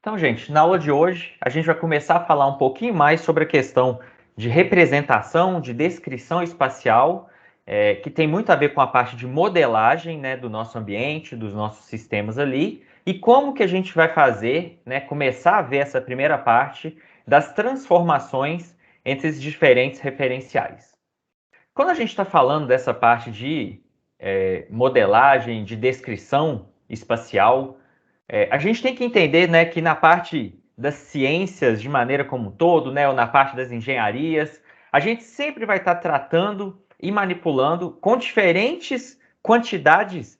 Então, gente, na aula de hoje, a gente vai começar a falar um pouquinho mais sobre a questão de representação, de descrição espacial, que tem muito a ver com a parte de modelagem, né, do nosso ambiente, dos nossos sistemas ali, e como que a gente vai fazer, né, começar a ver essa primeira parte das transformações entre esses diferentes referenciais. Quando a gente está falando dessa parte de modelagem, de descrição espacial, a gente tem que entender, né, que na parte das ciências de maneira como um todo, né, ou na parte das engenharias, a gente sempre vai estar tratando e manipulando com diferentes quantidades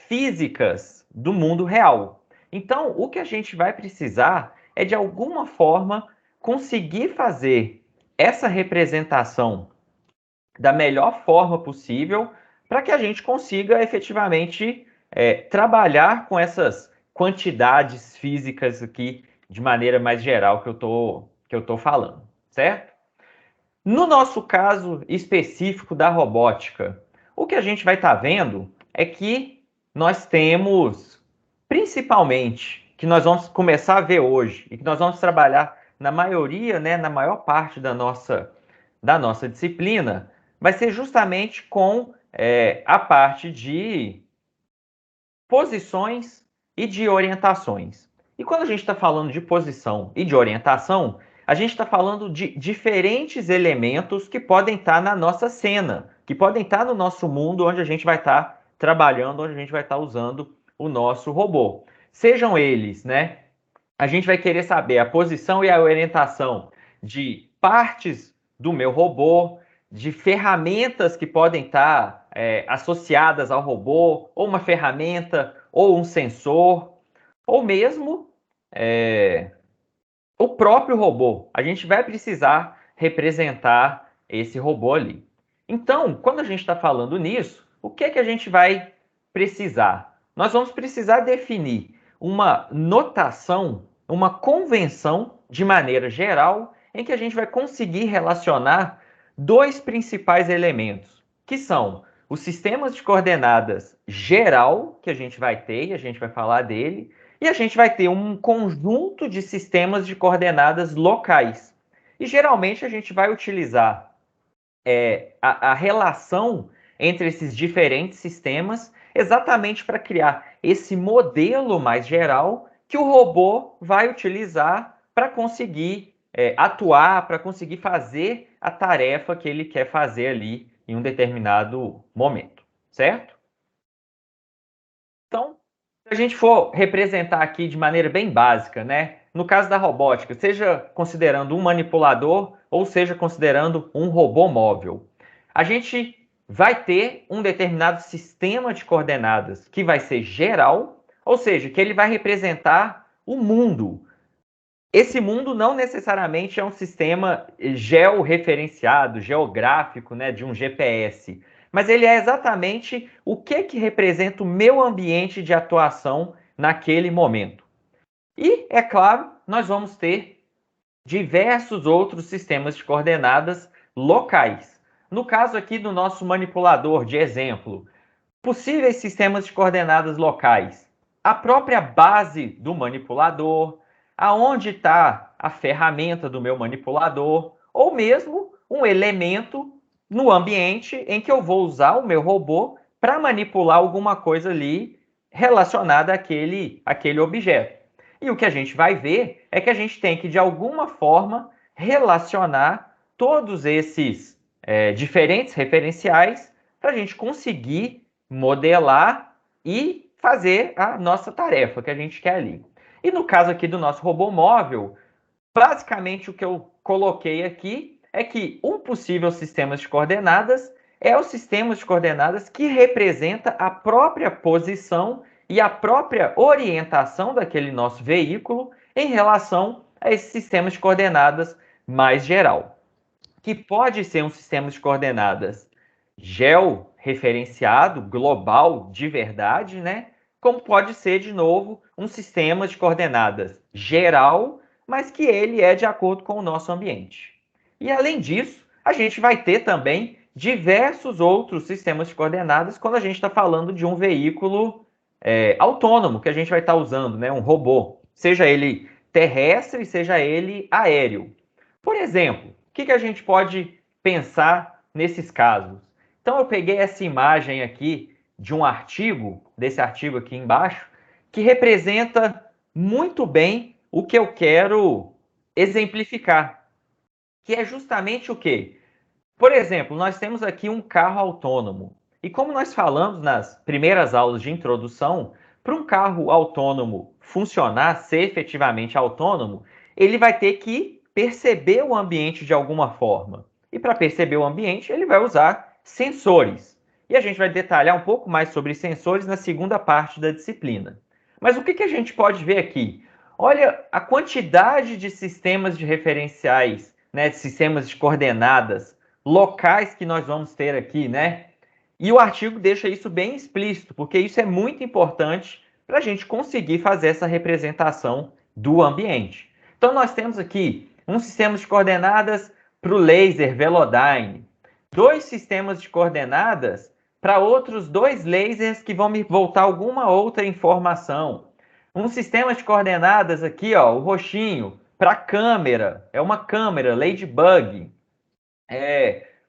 físicas do mundo real. Então, o que a gente vai precisar é, de alguma forma, conseguir fazer essa representação da melhor forma possível para que a gente consiga efetivamente trabalhar com essas quantidades físicas aqui de maneira mais geral que eu tô falando, certo? No nosso caso específico da robótica, o que a gente vai estar vendo é que nós temos, principalmente, que nós vamos começar a ver hoje e que nós vamos trabalhar na maioria, né, na maior parte da nossa disciplina, vai ser justamente com a parte de posições e de orientações. E quando a gente está falando de posição e de orientação, a gente está falando de diferentes elementos que podem estar na nossa cena, que podem estar no nosso mundo onde a gente vai estar trabalhando, onde a gente vai estar usando o nosso robô. Sejam eles, né? A gente vai querer saber a posição e a orientação de partes do meu robô, de ferramentas que podem estar associadas ao robô, ou uma ferramenta, ou um sensor, ou mesmo o próprio robô. A gente vai precisar representar esse robô ali. Então, quando a gente está falando nisso, o que é que a gente vai precisar? Nós vamos precisar definir uma notação, uma convenção de maneira geral, em que a gente vai conseguir relacionar dois principais elementos, que são os sistemas de coordenadas geral, que a gente vai ter, e a gente vai falar dele, e a gente vai ter um conjunto de sistemas de coordenadas locais. E geralmente a gente vai utilizar a relação entre esses diferentes sistemas exatamente para criar esse modelo mais geral que o robô vai utilizar para conseguir atuar, para conseguir fazer a tarefa que ele quer fazer ali em um determinado momento, certo? Então, se a gente for representar aqui de maneira bem básica, né? No caso da robótica, seja considerando um manipulador ou seja considerando um robô móvel, a gente vai ter um determinado sistema de coordenadas que vai ser geral, ou seja, que ele vai representar o mundo. Esse mundo não necessariamente é um sistema georreferenciado, geográfico, né, de um GPS, mas ele é exatamente o que representa o meu ambiente de atuação naquele momento. E, é claro, nós vamos ter diversos outros sistemas de coordenadas locais. No caso aqui do nosso manipulador de exemplo, possíveis sistemas de coordenadas locais. A própria base do manipulador, aonde está a ferramenta do meu manipulador, ou mesmo um elemento no ambiente em que eu vou usar o meu robô para manipular alguma coisa ali relacionada àquele objeto. E o que a gente vai ver é que a gente tem que, de alguma forma, relacionar todos esses diferentes referenciais para a gente conseguir modelar e fazer a nossa tarefa que a gente quer ali. E no caso aqui do nosso robô móvel, basicamente o que eu coloquei aqui é que um possível sistema de coordenadas é o sistema de coordenadas que representa a própria posição e a própria orientação daquele nosso veículo em relação a esse sistema de coordenadas mais geral, que pode ser um sistema de coordenadas georreferenciado, global, de verdade, né? Como pode ser, de novo, um sistema de coordenadas geral, mas que ele é de acordo com o nosso ambiente. E, além disso, a gente vai ter também diversos outros sistemas de coordenadas quando a gente está falando de um veículo autônomo que a gente vai estar usando, né? Um robô, seja ele terrestre, seja ele aéreo. Por exemplo, o que a gente pode pensar nesses casos? Então, eu peguei essa imagem aqui de um artigo, desse artigo aqui embaixo, que representa muito bem o que eu quero exemplificar, que é justamente o quê? Por exemplo, nós temos aqui um carro autônomo. E como nós falamos nas primeiras aulas de introdução, para um carro autônomo funcionar, ser efetivamente autônomo, ele vai ter que perceber o ambiente de alguma forma. E para perceber o ambiente, ele vai usar sensores. E a gente vai detalhar um pouco mais sobre sensores na segunda parte da disciplina. Mas o que a gente pode ver aqui? Olha a quantidade de sistemas de referenciais, né, de sistemas de coordenadas locais que nós vamos ter aqui, né? E o artigo deixa isso bem explícito, porque isso é muito importante para a gente conseguir fazer essa representação do ambiente. Então, nós temos aqui um sistema de coordenadas para o laser Velodyne, dois sistemas de coordenadas para outros dois lasers que vão me voltar alguma outra informação. Um sistema de coordenadas aqui, ó, o roxinho, para câmera, é uma câmera Ladybug.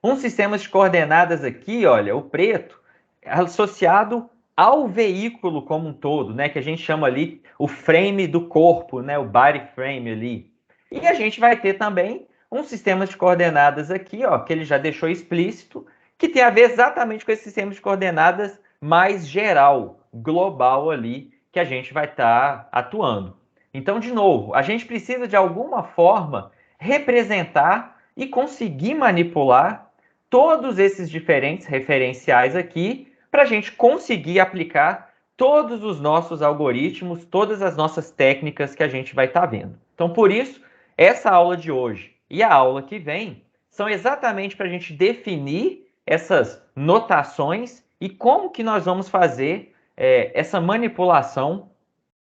Um sistema de coordenadas aqui, olha, o preto, associado ao veículo como um todo, né? Que a gente chama ali o frame do corpo, né? O body frame ali. E a gente vai ter também um sistema de coordenadas aqui, ó, que ele já deixou explícito, que tem a ver exatamente com esse sistema de coordenadas mais geral, global ali, que a gente vai estar atuando. Então, de novo, a gente precisa de alguma forma representar e conseguir manipular todos esses diferentes referenciais aqui para a gente conseguir aplicar todos os nossos algoritmos, todas as nossas técnicas que a gente vai estar vendo. Então, por isso, essa aula de hoje e a aula que vem são exatamente para a gente definir essas notações e como que nós vamos fazer essa manipulação,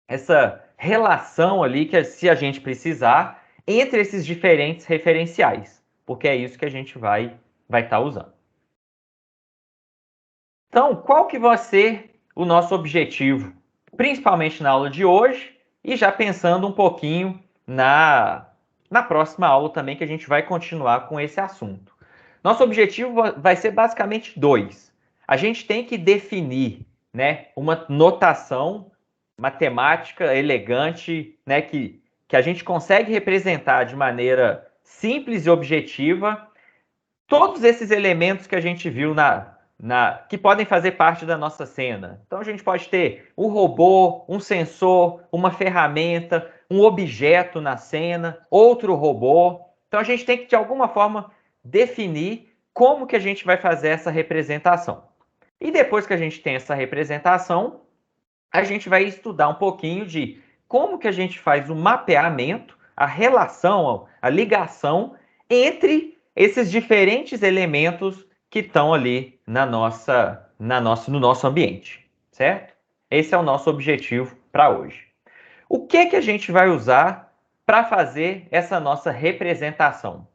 essa relação ali que se a gente precisar entre esses diferentes referenciais, porque é isso que a gente vai estar usando. Então, qual que vai ser o nosso objetivo, principalmente na aula de hoje e já pensando um pouquinho na próxima aula também, que a gente vai continuar com esse assunto. Nosso objetivo vai ser basicamente dois. A gente tem que definir, né, uma notação matemática elegante, né, que a gente consegue representar de maneira simples e objetiva todos esses elementos que a gente viu que podem fazer parte da nossa cena. Então a gente pode ter um robô, um sensor, uma ferramenta, um objeto na cena, outro robô. Então a gente tem que de alguma forma definir como que a gente vai fazer essa representação. E depois que a gente tem essa representação, a gente vai estudar um pouquinho de como que a gente faz o mapeamento, a relação, a ligação entre esses diferentes elementos que estão ali no nosso ambiente, certo? Esse é o nosso objetivo para hoje. O que a gente vai usar para fazer essa nossa representação?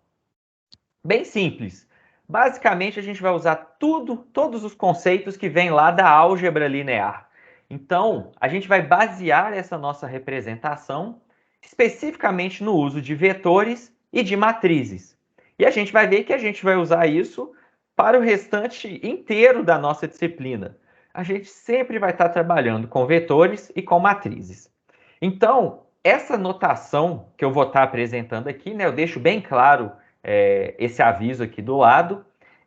Bem simples. Basicamente, a gente vai usar todos os conceitos que vêm lá da álgebra linear. Então, a gente vai basear essa nossa representação especificamente no uso de vetores e de matrizes. E a gente vai ver que a gente vai usar isso para o restante inteiro da nossa disciplina. A gente sempre vai estar trabalhando com vetores e com matrizes. Então, essa notação que eu vou estar apresentando aqui, né, eu deixo bem claro esse aviso aqui do lado,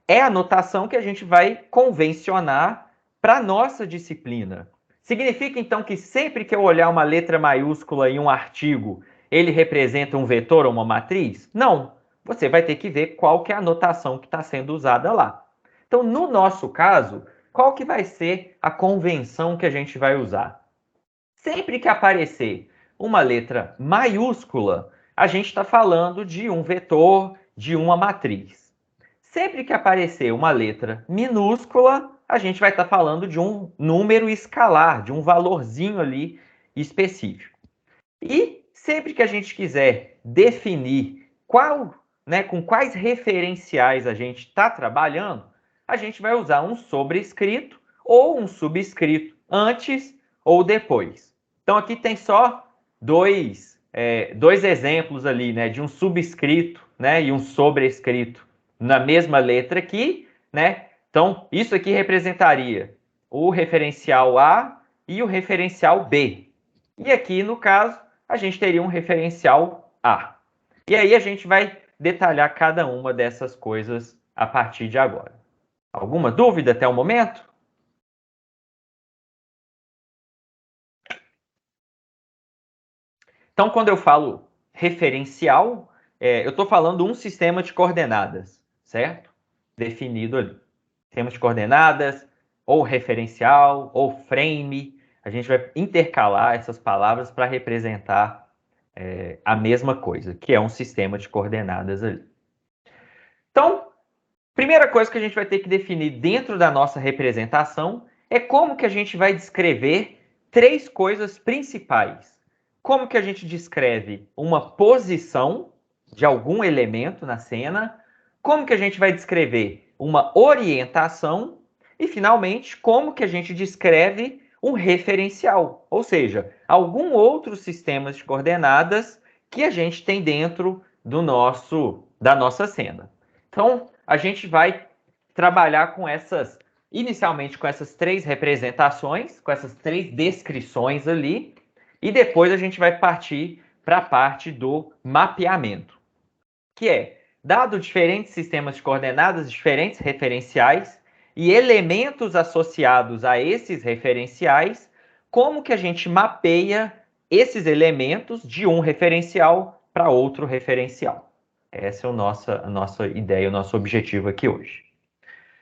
é a notação que a gente vai convencionar para a nossa disciplina. Significa, então, que sempre que eu olhar uma letra maiúscula em um artigo, ele representa um vetor ou uma matriz? Não. Você vai ter que ver qual que é a notação que está sendo usada lá. Então, no nosso caso, qual que vai ser a convenção que a gente vai usar? Sempre que aparecer uma letra maiúscula, a gente está falando de um vetor, de uma matriz. Sempre que aparecer uma letra minúscula, a gente vai estar falando de um número escalar, de um valorzinho ali específico. E sempre que a gente quiser definir com quais referenciais a gente está trabalhando, a gente vai usar um sobrescrito ou um subscrito antes ou depois. Então aqui tem só dois dois exemplos ali, né, de um subscrito, né, e um sobrescrito na mesma letra aqui, né? Então, isso aqui representaria o referencial A e o referencial B. E aqui, no caso, a gente teria um referencial A. E aí a gente vai detalhar cada uma dessas coisas a partir de agora. Alguma dúvida até o momento? Então, quando eu falo referencial, eu estou falando um sistema de coordenadas, certo? Definido ali. Sistema de coordenadas, ou referencial, ou frame. A gente vai intercalar essas palavras para representar a mesma coisa, que é um sistema de coordenadas ali. Então, primeira coisa que a gente vai ter que definir dentro da nossa representação é como que a gente vai descrever três coisas principais. Como que a gente descreve uma posição de algum elemento na cena, como que a gente vai descrever uma orientação e, finalmente, como que a gente descreve um referencial, ou seja, algum outro sistema de coordenadas que a gente tem dentro da nossa cena. Então, a gente vai trabalhar com inicialmente com essas três representações, com essas três descrições ali, e depois a gente vai partir para a parte do mapeamento, que é, dado diferentes sistemas de coordenadas, diferentes referenciais e elementos associados a esses referenciais, como que a gente mapeia esses elementos de um referencial para outro referencial. Essa é a nossa ideia, o nosso objetivo aqui hoje.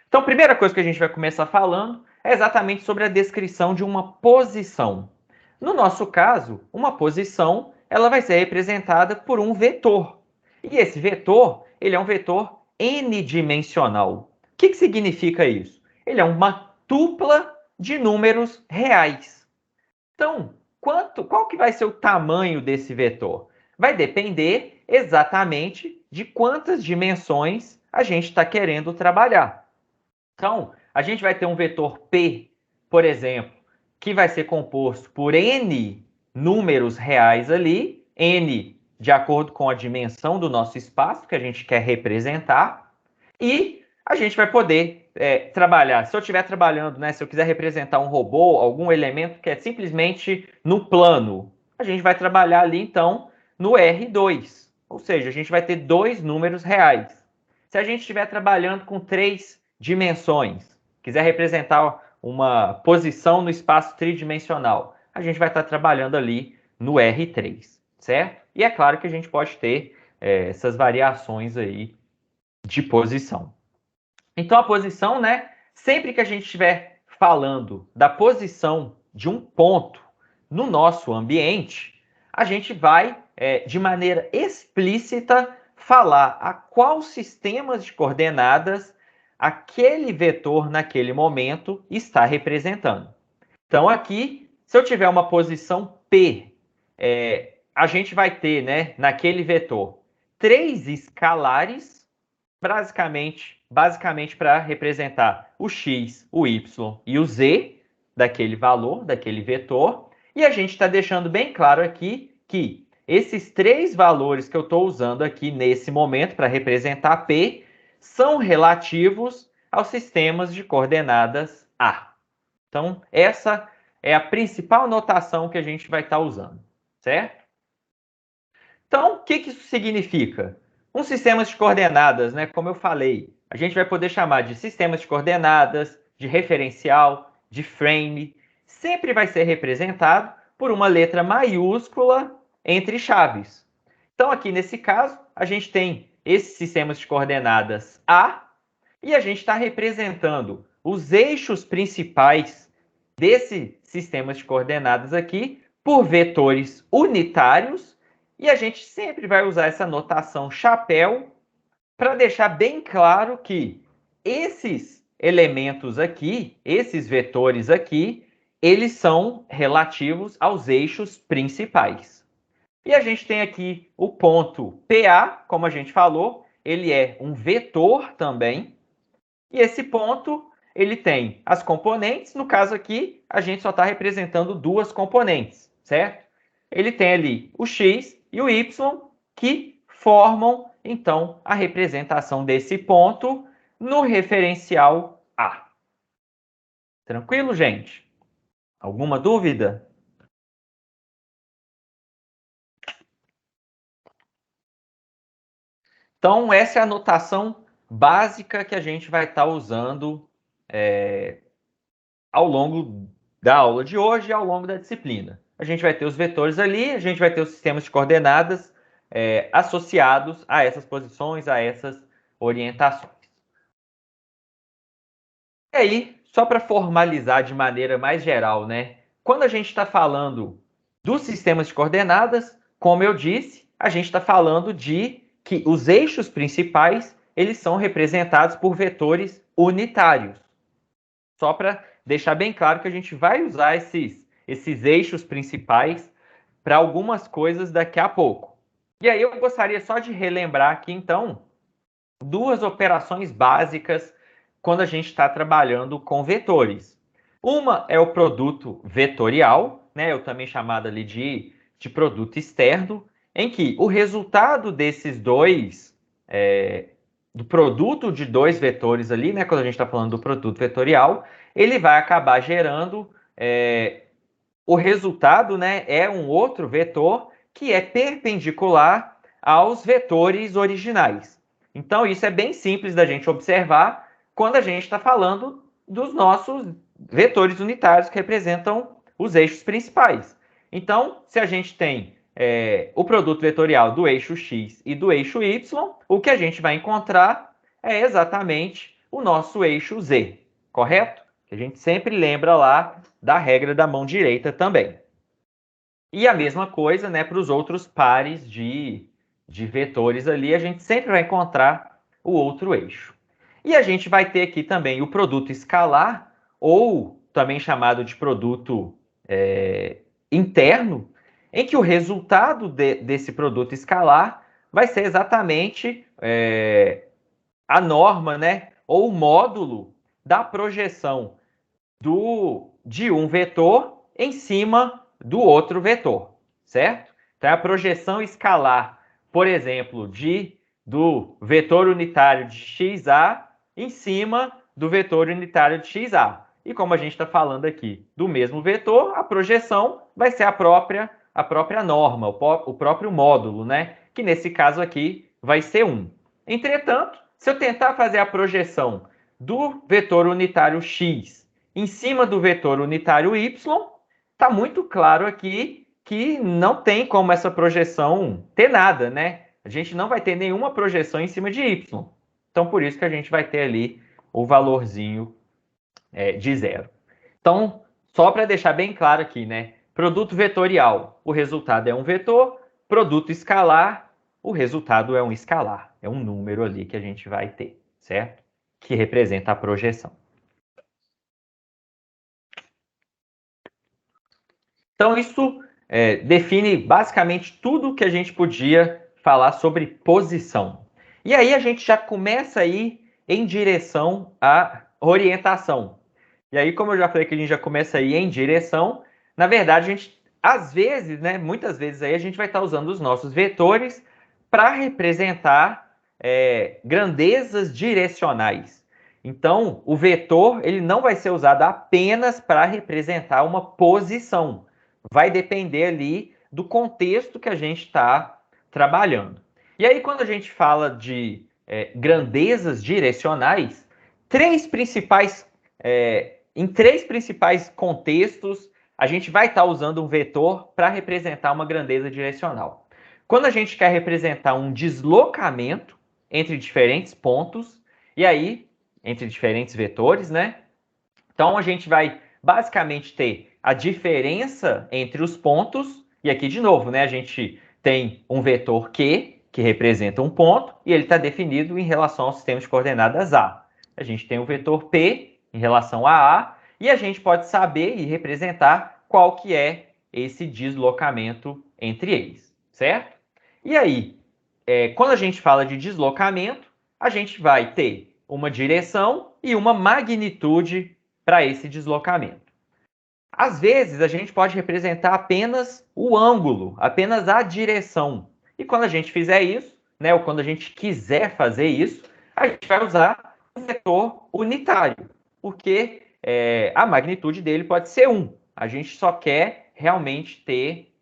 Então, a primeira coisa que a gente vai começar falando é exatamente sobre a descrição de uma posição. No nosso caso, uma posição ela vai ser representada por um vetor. E esse vetor, ele é um vetor n-dimensional. O que significa isso? Ele é uma tupla de números reais. Então, qual que vai ser o tamanho desse vetor? Vai depender exatamente de quantas dimensões a gente está querendo trabalhar. Então, a gente vai ter um vetor P, por exemplo, que vai ser composto por n números reais ali, n de acordo com a dimensão do nosso espaço que a gente quer representar, e a gente vai poder trabalhar. Se eu estiver trabalhando, né, se eu quiser representar um robô, algum elemento que é simplesmente no plano, a gente vai trabalhar ali, então, no R2. Ou seja, a gente vai ter dois números reais. Se a gente estiver trabalhando com três dimensões, quiser representar uma posição no espaço tridimensional, a gente vai estar trabalhando ali no R3, certo? E é claro que a gente pode ter essas variações aí de posição. Então, a posição, né? Sempre que a gente estiver falando da posição de um ponto no nosso ambiente, a gente vai, de maneira explícita, falar a qual sistemas de coordenadas aquele vetor, naquele momento, está representando. Então, aqui, se eu tiver uma posição P, a gente vai ter, né, naquele vetor, três escalares basicamente para representar o x, o y e o z daquele valor, daquele vetor. E a gente está deixando bem claro aqui que esses três valores que eu estou usando aqui nesse momento para representar P são relativos aos sistemas de coordenadas A. Então, essa é a principal notação que a gente vai estar usando, certo? Então, o que isso significa? Um sistema de coordenadas, né, como eu falei, a gente vai poder chamar de sistemas de coordenadas, de referencial, de frame, sempre vai ser representado por uma letra maiúscula entre chaves. Então, aqui nesse caso, a gente tem esses sistemas de coordenadas A e a gente está representando os eixos principais desse sistema de coordenadas aqui por vetores unitários. E a gente sempre vai usar essa notação chapéu para deixar bem claro que esses elementos aqui, esses vetores aqui, eles são relativos aos eixos principais. E a gente tem aqui o ponto PA, como a gente falou, ele é um vetor também. E esse ponto, ele tem as componentes, no caso aqui, a gente só está representando duas componentes, certo? Ele tem ali o x e o y, que formam, então, a representação desse ponto no referencial A. Tranquilo, gente? Alguma dúvida? Então, essa é a notação básica que a gente vai estar usando ao longo da aula de hoje e ao longo da disciplina. A gente vai ter os vetores ali, a gente vai ter os sistemas de coordenadas associados a essas posições, a essas orientações. E aí, só para formalizar de maneira mais geral, né? Quando a gente está falando dos sistemas de coordenadas, como eu disse, a gente está falando de que os eixos principais eles são representados por vetores unitários. Só para deixar bem claro que a gente vai usar esses eixos principais para algumas coisas daqui a pouco. E aí eu gostaria só de relembrar aqui, então, duas operações básicas quando a gente está trabalhando com vetores. Uma é o produto vetorial, né, eu também chamado ali de produto externo, em que o resultado desses dois, do produto de dois vetores ali, né, quando a gente está falando do produto vetorial, ele vai acabar gerando o resultado, né, é um outro vetor que é perpendicular aos vetores originais. Então, isso é bem simples da gente observar quando a gente está falando dos nossos vetores unitários que representam os eixos principais. Então, se a gente tem o produto vetorial do eixo x e do eixo y, o que a gente vai encontrar é exatamente o nosso eixo z, correto? Que a gente sempre lembra lá da regra da mão direita também. E a mesma coisa, né, para os outros pares de vetores ali, a gente sempre vai encontrar o outro eixo. E a gente vai ter aqui também o produto escalar, ou também chamado de produto interno, em que o resultado desse produto escalar vai ser exatamente a norma, né, ou o módulo da projeção de um vetor em cima do outro vetor, certo? Então, a projeção escalar, por exemplo, do vetor unitário de xa em cima do vetor unitário de xa. E como a gente está falando aqui do mesmo vetor, a projeção vai ser a própria norma, o próprio módulo, né? Que nesse caso aqui vai ser 1. Entretanto, se eu tentar fazer a projeção do vetor unitário x em cima do vetor unitário y, está muito claro aqui que não tem como essa projeção ter nada, né? A gente não vai ter nenhuma projeção em cima de y. Então, por isso que a gente vai ter ali o valorzinho de 0. Então, só para deixar bem claro aqui, né? Produto vetorial, o resultado é um vetor. Produto escalar, o resultado é um escalar. É um número ali que a gente vai ter, certo? Que representa a projeção. Então, isso define basicamente tudo que a gente podia falar sobre posição. E aí a gente já começa a ir em direção à orientação. E aí, como eu já falei que a gente já começa a ir em direção, na verdade, a gente, às vezes, né, muitas vezes aí a gente vai estar usando os nossos vetores para representar grandezas direcionais. Então, o vetor ele não vai ser usado apenas para representar uma posição. Vai depender ali do contexto que a gente está trabalhando. E aí, quando a gente fala de grandezas direcionais, em três principais contextos, a gente vai estar usando um vetor para representar uma grandeza direcional. Quando a gente quer representar um deslocamento entre diferentes pontos, e aí, entre diferentes vetores, né? Então, a gente vai basicamente ter a diferença entre os pontos, e aqui de novo, né? A gente tem um vetor Q, que representa um ponto, e ele está definido em relação ao sistema de coordenadas A. A gente tem o vetor P em relação a A, e a gente pode saber e representar qual que é esse deslocamento entre eles, certo? E aí, quando a gente fala de deslocamento, a gente vai ter uma direção e uma magnitude para esse deslocamento. Às vezes, a gente pode representar apenas o ângulo, apenas a direção. E quando a gente fizer isso, né, ou quando a gente quiser fazer isso, a gente vai usar o vetor unitário, porque a magnitude dele pode ser 1. A gente só quer realmente ter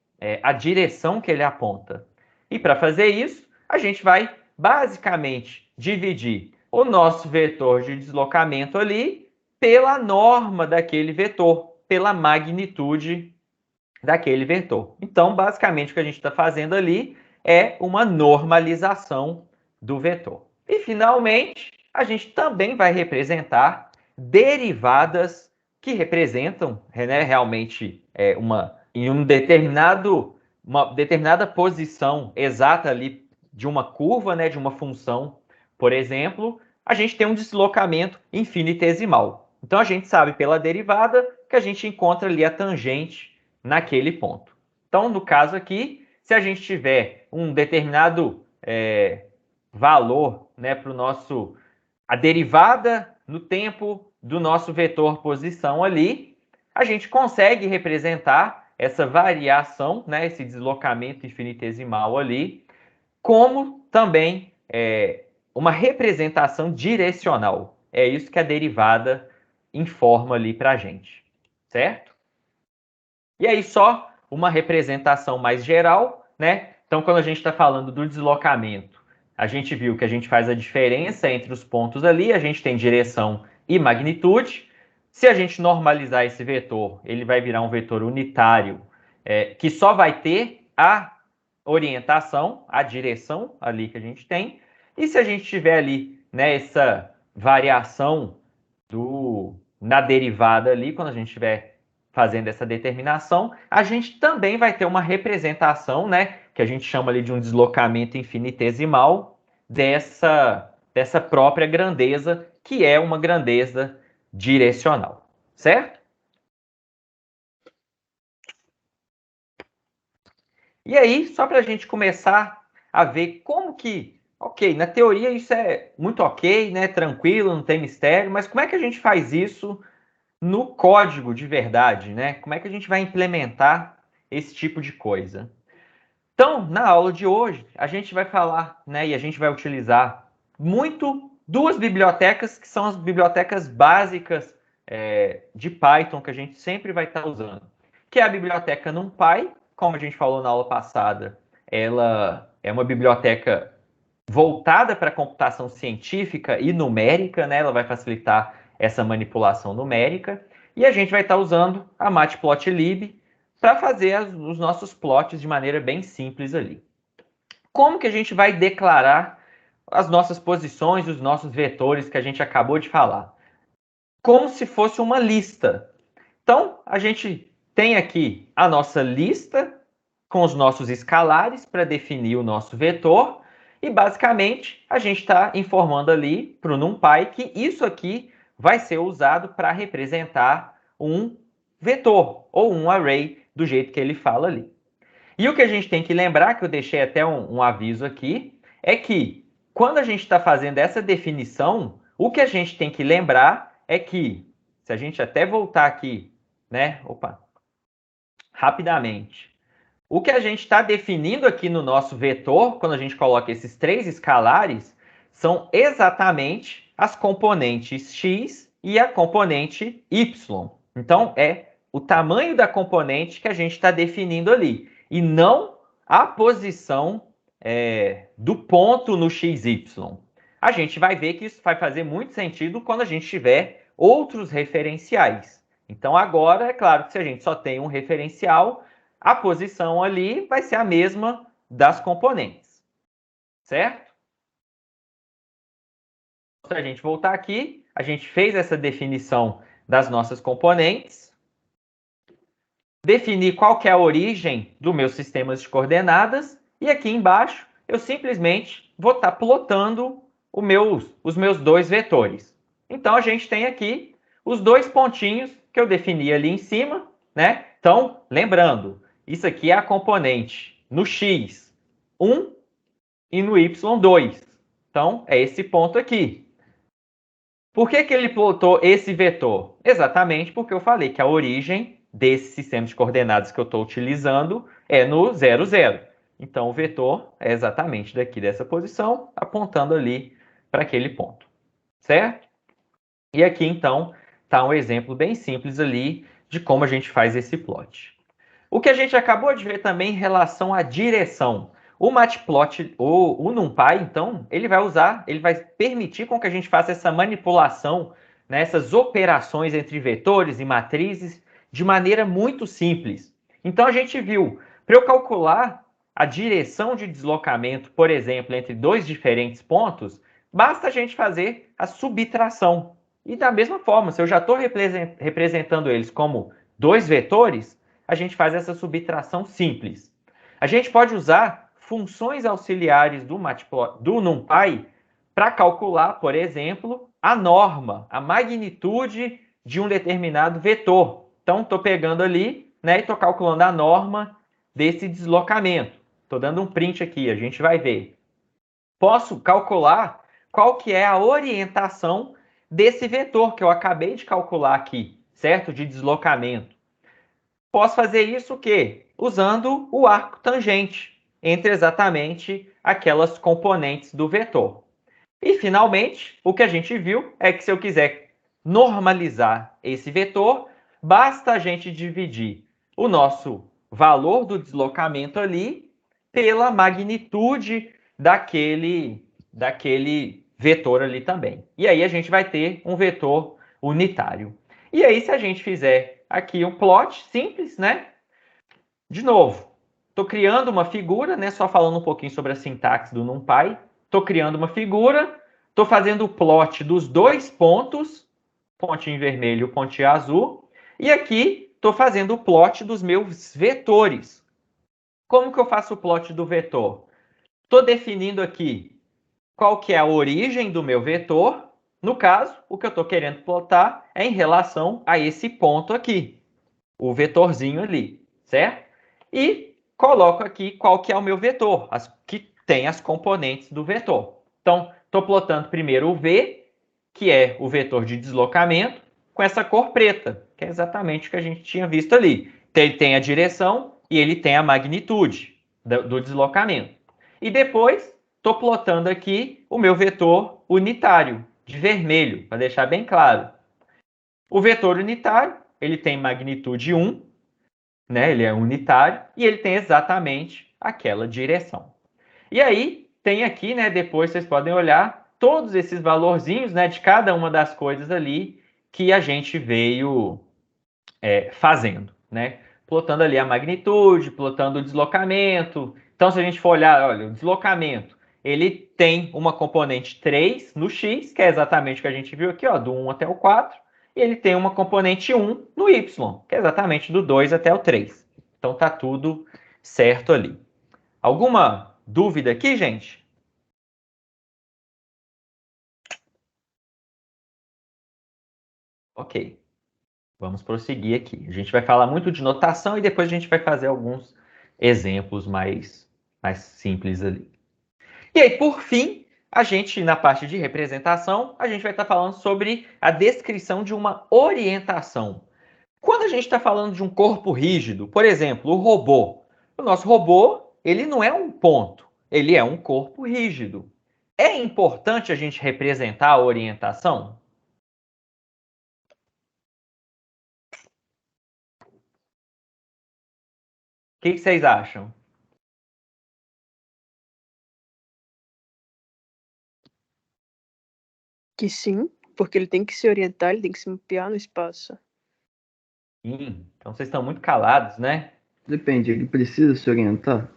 a direção que ele aponta. E para fazer isso, a gente vai basicamente dividir o nosso vetor de deslocamento ali pela norma daquele vetor, pela magnitude daquele vetor. Então, basicamente, o que a gente está fazendo ali é uma normalização do vetor. E, finalmente, a gente também vai representar derivadas que representam, né, realmente em uma determinada posição exata ali de uma curva, né, de uma função, por exemplo, a gente tem um deslocamento infinitesimal. Então, a gente sabe pela derivada que a gente encontra ali a tangente naquele ponto. Então, no caso aqui, se a gente tiver um determinado valor, né, para o nosso a derivada no tempo do nosso vetor posição ali, a gente consegue representar essa variação, né, esse deslocamento infinitesimal ali, como também uma representação direcional. É isso que a derivada informa ali para a gente, certo? E aí só uma representação mais geral, né? Então, quando a gente está falando do deslocamento, a gente viu que a gente faz a diferença entre os pontos ali, a gente tem direção e magnitude. Se a gente normalizar esse vetor, ele vai virar um vetor unitário, que só vai ter a orientação, a direção ali que a gente tem. E se a gente tiver ali, né, essa variação na derivada ali, quando a gente estiver fazendo essa determinação, a gente também vai ter uma representação, né, que a gente chama ali de um deslocamento infinitesimal dessa própria grandeza, que é uma grandeza direcional, certo? E aí, só para a gente começar a ver como que, ok, na teoria isso é muito ok, né, tranquilo, não tem mistério, mas como é que a gente faz isso no código de verdade, né? Como é que a gente vai implementar esse tipo de coisa? Então, na aula de hoje, a gente vai falar, né, e a gente vai utilizar muito duas bibliotecas que são as bibliotecas básicas de Python que a gente sempre vai estar usando, que é a biblioteca NumPy, como a gente falou na aula passada, ela é uma biblioteca voltada para a computação científica e numérica, né? Ela vai facilitar essa manipulação numérica. E a gente vai estar usando a Matplotlib para fazer os nossos plots de maneira bem simples ali. Como que a gente vai declarar as nossas posições, os nossos vetores que a gente acabou de falar? Como se fosse uma lista. Então, a gente tem aqui a nossa lista com os nossos escalares para definir o nosso vetor. E, basicamente, a gente está informando ali para o NumPy que isso aqui vai ser usado para representar um vetor ou um array, do jeito que ele fala ali. E o que a gente tem que lembrar, que eu deixei até um aviso aqui, é que quando a gente está fazendo essa definição, o que a gente tem que lembrar é que, se a gente até voltar aqui, né? Opa, rapidamente. O que a gente está definindo aqui no nosso vetor, quando a gente coloca esses três escalares, são exatamente as componentes x e a componente y. Então, é o tamanho da componente que a gente está definindo ali, e não a posição do ponto no xy. A gente vai ver que isso vai fazer muito sentido quando a gente tiver outros referenciais. Então, agora, é claro que se a gente só tem um referencial, a posição ali vai ser a mesma das componentes, certo? Se a gente voltar aqui, a gente fez essa definição das nossas componentes, defini qual que é a origem do meu sistema de coordenadas, e aqui embaixo eu simplesmente vou estar plotando os meus dois vetores. Então, a gente tem aqui os dois pontinhos que eu defini ali em cima, né? Então, lembrando, isso aqui é a componente no x 1 e no y 2. Então, é esse ponto aqui. Por que ele plotou esse vetor? Exatamente porque eu falei que a origem desse sistema de coordenadas que eu estou utilizando é no 0, 0. Então, o vetor é exatamente daqui dessa posição, apontando ali para aquele ponto, certo? E aqui, então, está um exemplo bem simples ali de como a gente faz esse plot. O que a gente acabou de ver também em relação à direção. O Matplotlib, o NumPy, então, ele vai permitir com que a gente faça essa manipulação, né, essas operações entre vetores e matrizes de maneira muito simples. Então, a gente viu, para eu calcular a direção de deslocamento, por exemplo, entre dois diferentes pontos, basta a gente fazer a subtração. E da mesma forma, se eu já estou representando eles como dois vetores, a gente faz essa subtração simples. A gente pode usar funções auxiliares do NumPy para calcular, por exemplo, a norma, a magnitude de um determinado vetor. Então, estou pegando ali, né, e estou calculando a norma desse deslocamento. Estou dando um print aqui, a gente vai ver. Posso calcular qual que é a orientação desse vetor que eu acabei de calcular aqui, certo? De deslocamento. Posso fazer isso o quê? Usando o arco tangente entre exatamente aquelas componentes do vetor. E, finalmente, o que a gente viu é que se eu quiser normalizar esse vetor, basta a gente dividir o nosso valor do deslocamento ali pela magnitude daquele vetor ali também. E aí a gente vai ter um vetor unitário. E aí, se a gente fizer aqui um plot simples, né? De novo, estou criando uma figura, né? Só falando um pouquinho sobre a sintaxe do NumPy. Estou criando uma figura, estou fazendo o plot dos dois pontos, pontinho vermelho e pontinho azul. E aqui estou fazendo o plot dos meus vetores. Como que eu faço o plot do vetor? Estou definindo aqui qual que é a origem do meu vetor. No caso, o que eu estou querendo plotar é em relação a esse ponto aqui, o vetorzinho ali, certo? E coloco aqui qual que é o meu vetor, que tem as componentes do vetor. Então, estou plotando primeiro o V, que é o vetor de deslocamento, com essa cor preta, que é exatamente o que a gente tinha visto ali. Então, ele tem a direção e ele tem a magnitude do deslocamento. E depois, estou plotando aqui o meu vetor unitário, de vermelho, para deixar bem claro. O vetor unitário, ele tem magnitude 1, né? Ele é unitário e ele tem exatamente aquela direção. E aí, tem aqui, né, depois vocês podem olhar todos esses valorzinhos, né, de cada uma das coisas ali que a gente veio fazendo, né? Plotando ali a magnitude, plotando o deslocamento. Então, se a gente for olhar, olha, o deslocamento, ele tem uma componente 3 no x, que é exatamente o que a gente viu aqui, ó, do 1 até o 4, e ele tem uma componente 1 no y, que é exatamente do 2 até o 3. Então, tá tudo certo ali. Alguma dúvida aqui, gente? Ok. Vamos prosseguir aqui. A gente vai falar muito de notação e depois a gente vai fazer alguns exemplos mais simples ali. E aí, por fim, a gente, na parte de representação, a gente vai estar falando sobre a descrição de uma orientação. Quando a gente está falando de um corpo rígido, por exemplo, o robô, o nosso robô, ele não é um ponto, ele é um corpo rígido. É importante a gente representar a orientação? O que vocês acham? Que sim, porque ele tem que se orientar, ele tem que se mapear no espaço. Sim, então vocês estão muito calados, né? Depende, ele precisa se orientar?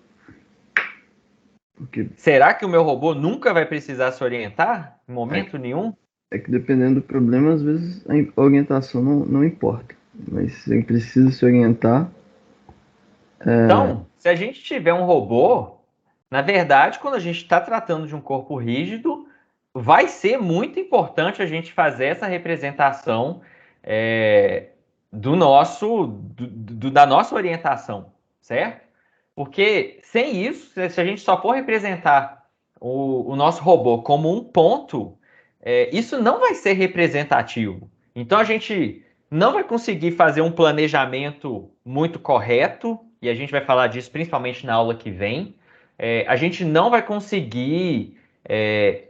Porque Será que o meu robô nunca vai precisar se orientar? Em momento nenhum? é que dependendo do problema, às vezes a orientação não importa. Mas se ele precisa se orientar, Então, se a gente tiver um robô, na verdade, quando a gente está tratando de um corpo rígido, vai ser muito importante a gente fazer essa representação da nossa orientação, certo? Porque sem isso, se a gente só for representar o nosso robô como um ponto, isso não vai ser representativo. Então a gente não vai conseguir fazer um planejamento muito correto, e a gente vai falar disso principalmente na aula que vem. A gente não vai conseguir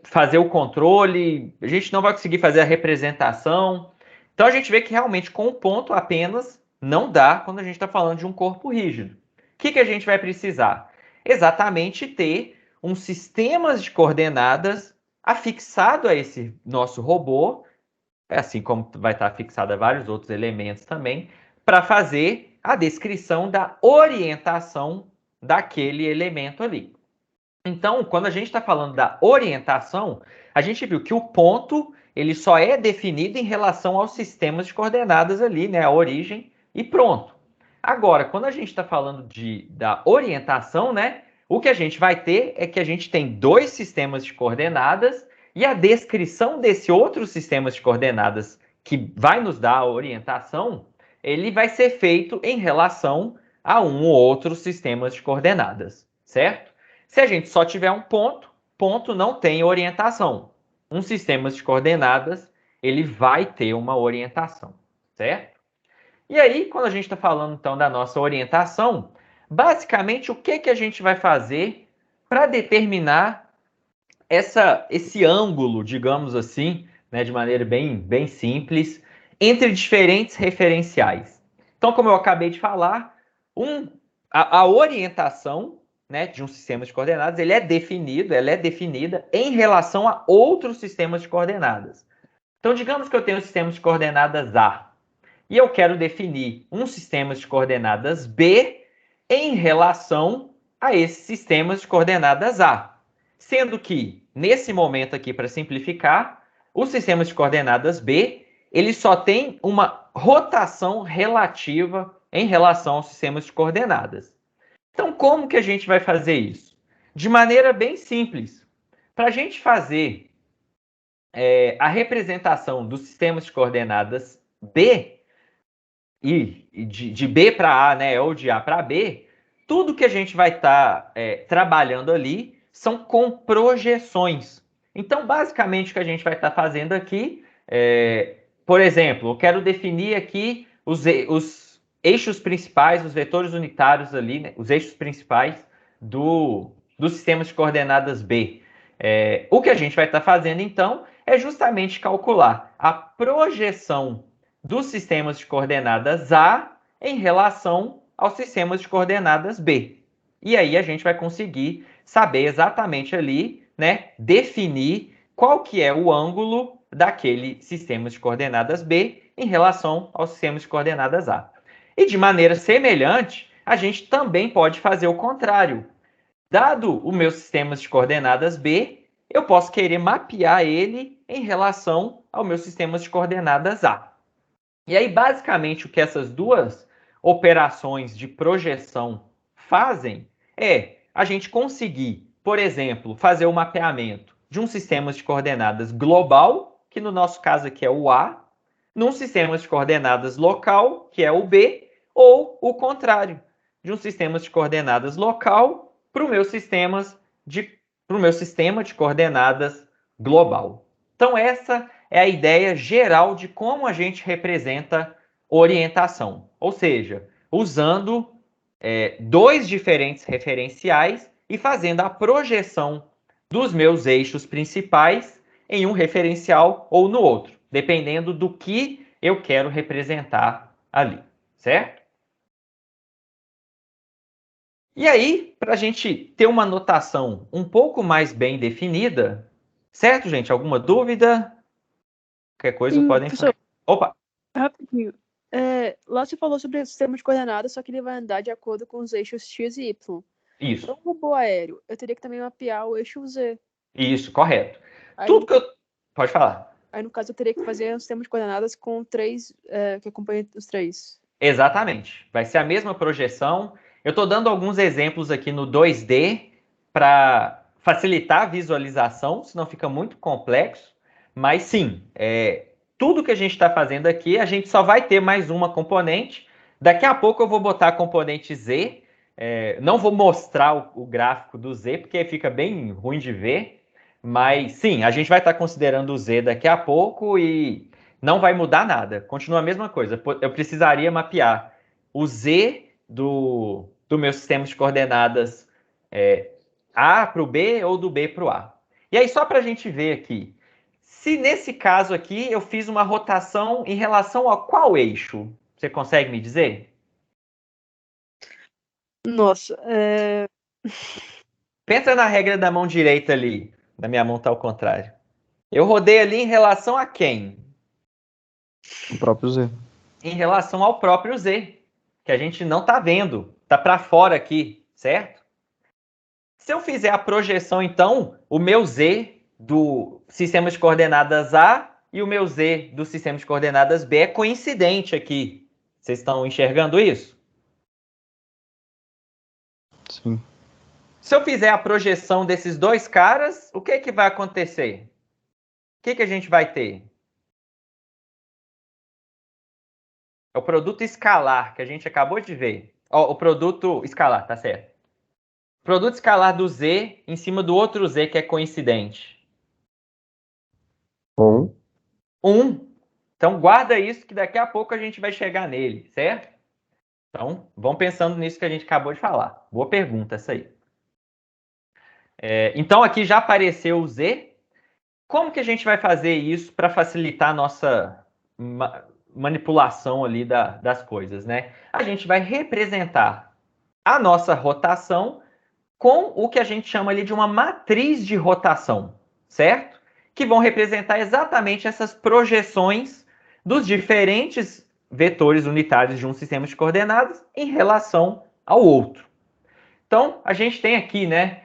fazer o controle, a gente não vai conseguir fazer a representação. Então a gente vê que realmente com um ponto apenas não dá quando a gente está falando de um corpo rígido. O que a gente vai precisar? Exatamente ter um sistema de coordenadas afixado a esse nosso robô, assim como vai estar fixado a vários outros elementos também, para fazer a descrição da orientação daquele elemento ali. Então, quando a gente está falando da orientação, a gente viu que o ponto ele só é definido em relação aos sistemas de coordenadas ali, né, a origem, e pronto. Agora, quando a gente está falando da orientação, né, o que a gente vai ter é que a gente tem dois sistemas de coordenadas e a descrição desse outro sistema de coordenadas que vai nos dar a orientação, ele vai ser feito em relação a um ou outro sistema de coordenadas, certo? Se a gente só tiver um ponto, ponto não tem orientação. Um sistema de coordenadas, ele vai ter uma orientação, certo? E aí, quando a gente está falando, então, da nossa orientação, basicamente, o que a gente vai fazer para determinar esse ângulo, digamos assim, né, de maneira bem simples, entre diferentes referenciais? Então, como eu acabei de falar, a orientação, né, de um sistema de coordenadas, ela é definida em relação a outros sistemas de coordenadas. Então, digamos que eu tenho um sistema de coordenadas A e eu quero definir um sistema de coordenadas B em relação a esses sistemas de coordenadas A. Sendo que, nesse momento aqui, para simplificar, o sistema de coordenadas B, ele só tem uma rotação relativa em relação aos sistemas de coordenadas. Então, como que a gente vai fazer isso? De maneira bem simples. Para a gente fazer a representação dos sistemas de coordenadas B, e de B para A, né, ou de A para B, tudo que a gente vai estar trabalhando ali são com projeções. Então, basicamente, o que a gente vai estar fazendo aqui, por exemplo, eu quero definir aqui os eixos principais, os vetores unitários ali, né, os eixos principais do sistema de coordenadas B. O que a gente vai estar fazendo, então, é justamente calcular a projeção dos sistemas de coordenadas A em relação aos sistemas de coordenadas B. E aí a gente vai conseguir saber exatamente ali, né, definir qual que é o ângulo daquele sistema de coordenadas B em relação aos sistemas de coordenadas A. E de maneira semelhante, a gente também pode fazer o contrário. Dado o meu sistema de coordenadas B, eu posso querer mapear ele em relação ao meu sistema de coordenadas A. E aí, basicamente, o que essas duas operações de projeção fazem é a gente conseguir, por exemplo, fazer o mapeamento de um sistema de coordenadas global, que no nosso caso aqui é o A, num sistema de coordenadas local, que é o B, ou o contrário, de um sistema de coordenadas local para o meu sistema de coordenadas global. Então, essa é a ideia geral de como a gente representa orientação. Ou seja, usando dois diferentes referenciais e fazendo a projeção dos meus eixos principais em um referencial ou no outro, dependendo do que eu quero representar ali, certo? E aí, para a gente ter uma notação um pouco mais bem definida, certo, gente? Alguma dúvida? Qualquer coisa podem falar. Opa! Rapidinho. Lá você falou sobre o sistema de coordenadas, só que ele vai andar de acordo com os eixos X e Y. Isso. Para um robô aéreo, eu teria que também mapear o eixo Z. Isso, correto. Aí, Tudo que eu... Pode falar. Aí, no caso, eu teria que fazer um sistema de coordenadas com três, que acompanha os três. Exatamente. Vai ser a mesma projeção. Eu estou dando alguns exemplos aqui no 2D para facilitar a visualização, senão fica muito complexo. Mas sim, tudo que a gente está fazendo aqui, a gente só vai ter mais uma componente. Daqui a pouco eu vou botar a componente Z. Não vou mostrar o gráfico do Z, porque fica bem ruim de ver. Mas sim, a gente vai estar considerando o Z daqui a pouco e não vai mudar nada, continua a mesma coisa. Eu precisaria mapear o Z do meu sistema de coordenadas A para o B ou do B para o A. E aí, só para a gente ver aqui, se nesse caso aqui eu fiz uma rotação em relação a qual eixo? Você consegue me dizer? Nossa, Pensa na regra da mão direita ali. Da minha mão tá ao contrário. Eu rodei ali em relação a quem? O próprio Z. Em relação ao próprio Z, que a gente não tá vendo. Tá para fora aqui, certo? Se eu fizer a projeção, então, o meu Z do sistema de coordenadas A e o meu Z do sistema de coordenadas B é coincidente aqui. Vocês estão enxergando isso? Sim. Se eu fizer a projeção desses dois caras, o que vai acontecer? O que a gente vai ter? É o produto escalar que a gente acabou de ver. Ó, o produto escalar, tá certo. Produto escalar do Z em cima do outro Z que é coincidente. 1. 1. Então guarda isso que daqui a pouco a gente vai chegar nele, certo? Então vamos pensando nisso que a gente acabou de falar. Boa pergunta essa aí. Então aqui já apareceu o Z. Como que a gente vai fazer isso para facilitar a nossa manipulação ali das coisas, né? A gente vai representar a nossa rotação com o que a gente chama ali de uma matriz de rotação, certo? Que vão representar exatamente essas projeções dos diferentes vetores unitários de um sistema de coordenadas em relação ao outro. Então, a gente tem aqui, né,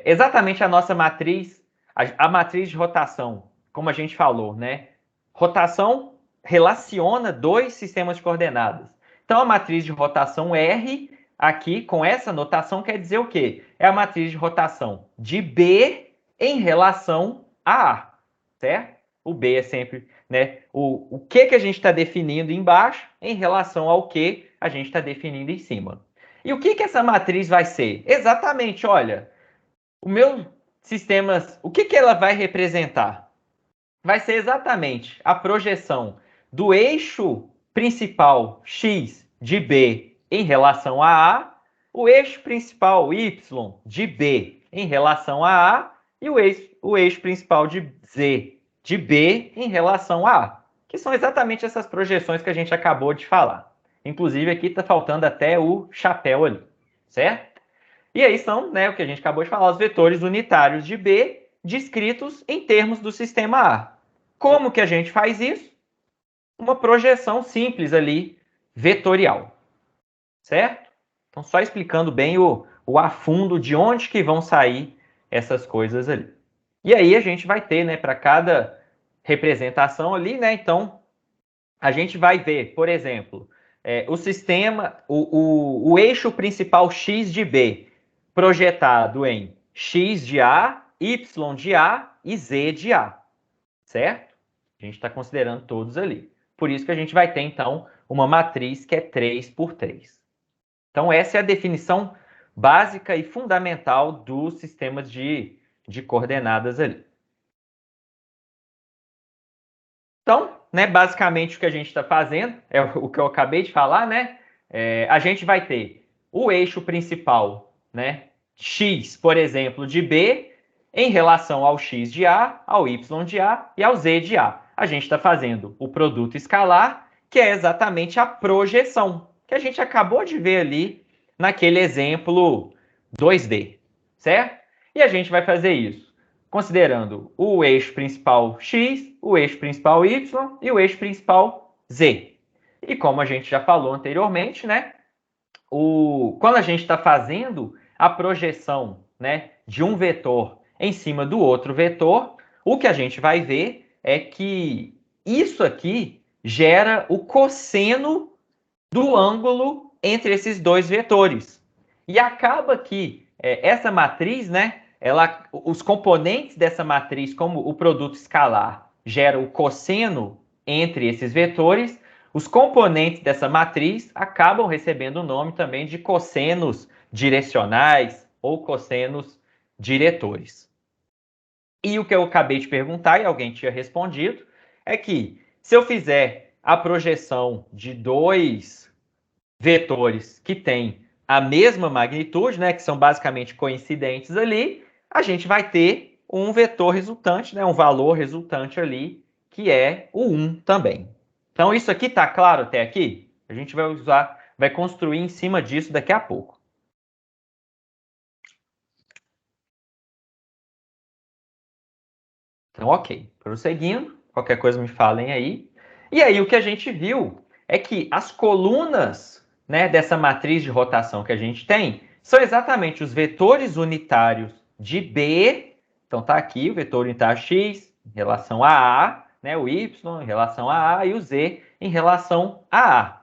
exatamente a nossa matriz, a matriz de rotação, como a gente falou, né? Rotação relaciona dois sistemas de coordenadas. Então, a matriz de rotação R, aqui, com essa notação, quer dizer o quê? É a matriz de rotação de B em relação a A, certo? O B é sempre, né, o que a gente está definindo embaixo em relação ao que a gente está definindo em cima. E o que essa matriz vai ser? Exatamente, olha, o meu sistema, o que ela vai representar? Vai ser exatamente a projeção do eixo principal x de B em relação a A, o eixo principal y de B em relação a A e o eixo principal de Z de B em relação a A, que são exatamente essas projeções que a gente acabou de falar. Inclusive aqui está faltando até o chapéu ali, certo? E aí são, né, o que a gente acabou de falar, os vetores unitários de B descritos em termos do sistema A. Como que a gente faz isso? Uma projeção simples ali, vetorial, certo? Então, só explicando bem o a fundo de onde que vão sair essas coisas ali. E aí a gente vai ter, né, para cada representação ali, né, então a gente vai ver, por exemplo, o sistema, o eixo principal x de B projetado em x de A, y de A e z de A, certo? A gente está considerando todos ali. Por isso que a gente vai ter, então, uma matriz que é 3 por 3. Então, essa é a definição básica e fundamental dos sistemas de coordenadas ali. Então, né, basicamente o que a gente está fazendo é o que eu acabei de falar, né? A gente vai ter o eixo principal, né? X, por exemplo, de B em relação ao x de A, ao y de A e ao z de A. A gente está fazendo o produto escalar, que é exatamente a projeção, que a gente acabou de ver ali naquele exemplo 2D, certo? E a gente vai fazer isso considerando o eixo principal x, o eixo principal y e o eixo principal z. E como a gente já falou anteriormente, né, quando a gente está fazendo a projeção, né, de um vetor em cima do outro vetor, o que a gente vai ver é que isso aqui gera o cosseno do ângulo entre esses dois vetores. E acaba que essa matriz, né, os componentes dessa matriz, como o produto escalar gera o cosseno entre esses vetores, os componentes dessa matriz acabam recebendo o nome também de cossenos direcionais ou cossenos diretores. E o que eu acabei de perguntar, e alguém tinha respondido, é que Se eu fizer a projeção de dois vetores que têm a mesma magnitude, né, que são basicamente coincidentes ali, a gente vai ter um vetor resultante, né, um valor resultante ali, que é o 1 também. Então, isso aqui está claro até aqui? A gente vai construir em cima disso daqui a pouco. Então, ok. Prosseguindo, qualquer coisa me falem aí. E aí, o que a gente viu é que as colunas, né, dessa matriz de rotação que a gente tem são exatamente os vetores unitários de B. Então, está aqui o vetor unitário x em relação a A, né, o y em relação a A e o z em relação a A.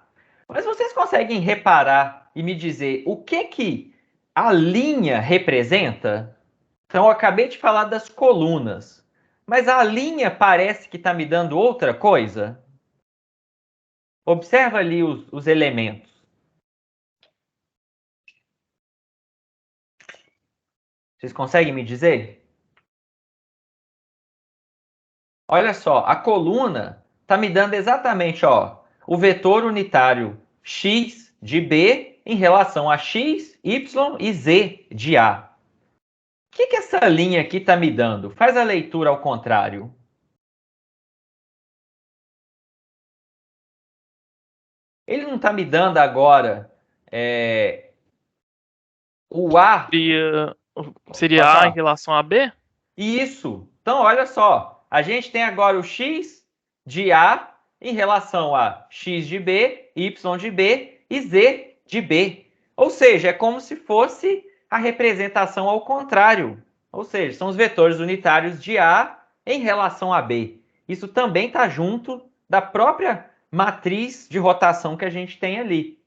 Mas vocês conseguem reparar e me dizer o que a linha representa? Então, eu acabei de falar das colunas, mas a linha parece que está me dando outra coisa? Observa ali os elementos. Vocês conseguem me dizer? Olha só, a coluna está me dando exatamente, ó, o vetor unitário x de B em relação a x, y e z de A. O que essa linha aqui está me dando? Faz a leitura ao contrário. Ele não está me dando agora o A. Seria A em relação a B? Isso. Então, olha só. A gente tem agora o x de A em relação a x de B, y de B e z de B. Ou seja, é como se fosse a representação ao contrário. Ou seja, são os vetores unitários de A em relação a B. Isso também está junto da própria matriz de rotação que a gente tem ali.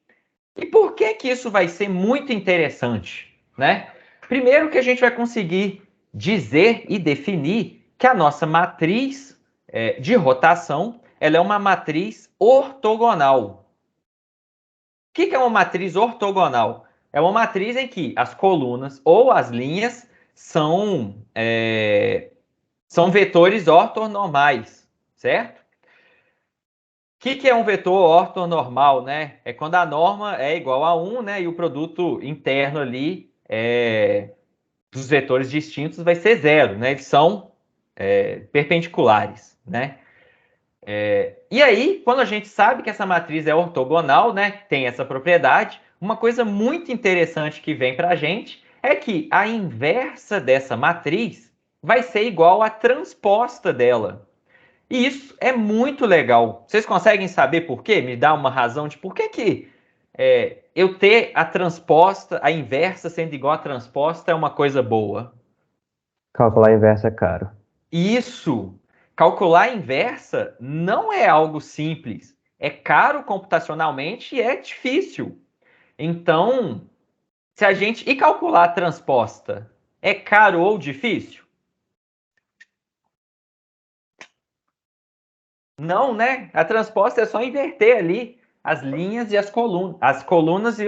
E por que isso vai ser muito interessante, né? Primeiro que a gente vai conseguir dizer e definir que a nossa matriz de rotação ela é uma matriz ortogonal. O que é uma matriz ortogonal? É uma matriz em que as colunas ou as linhas são vetores ortonormais, certo? O que é um vetor ortonormal, né? É quando a norma é igual a 1, né? E o produto interno ali dos vetores distintos vai ser 0, né? Eles são perpendiculares, né? E aí, quando a gente sabe que essa matriz é ortogonal, né? Tem essa propriedade, uma coisa muito interessante que vem para a gente é que a inversa dessa matriz vai ser igual à transposta dela. E isso é muito legal. Vocês conseguem saber por quê? Me dá uma razão de por que eu ter a transposta, a inversa sendo igual à transposta é uma coisa boa. Calcular a inversa é caro. Isso! Calcular a inversa não é algo simples. É caro computacionalmente e é difícil. Então, se a gente... E calcular a transposta? É caro ou difícil? Não, né? A transposta é só inverter ali as linhas e as colunas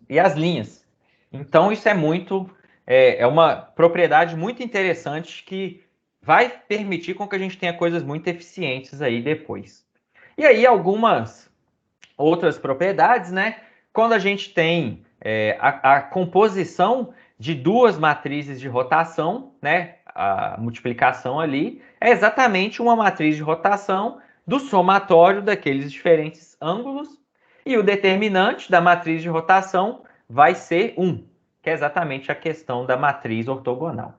e as linhas. Então, isso é uma propriedade muito interessante que vai permitir com que a gente tenha coisas muito eficientes aí depois. E aí, algumas outras propriedades, né? Quando a gente tem a composição de duas matrizes de rotação, né? A multiplicação ali é exatamente uma matriz de rotação do somatório daqueles diferentes ângulos, e o determinante da matriz de rotação vai ser 1, que é exatamente a questão da matriz ortogonal.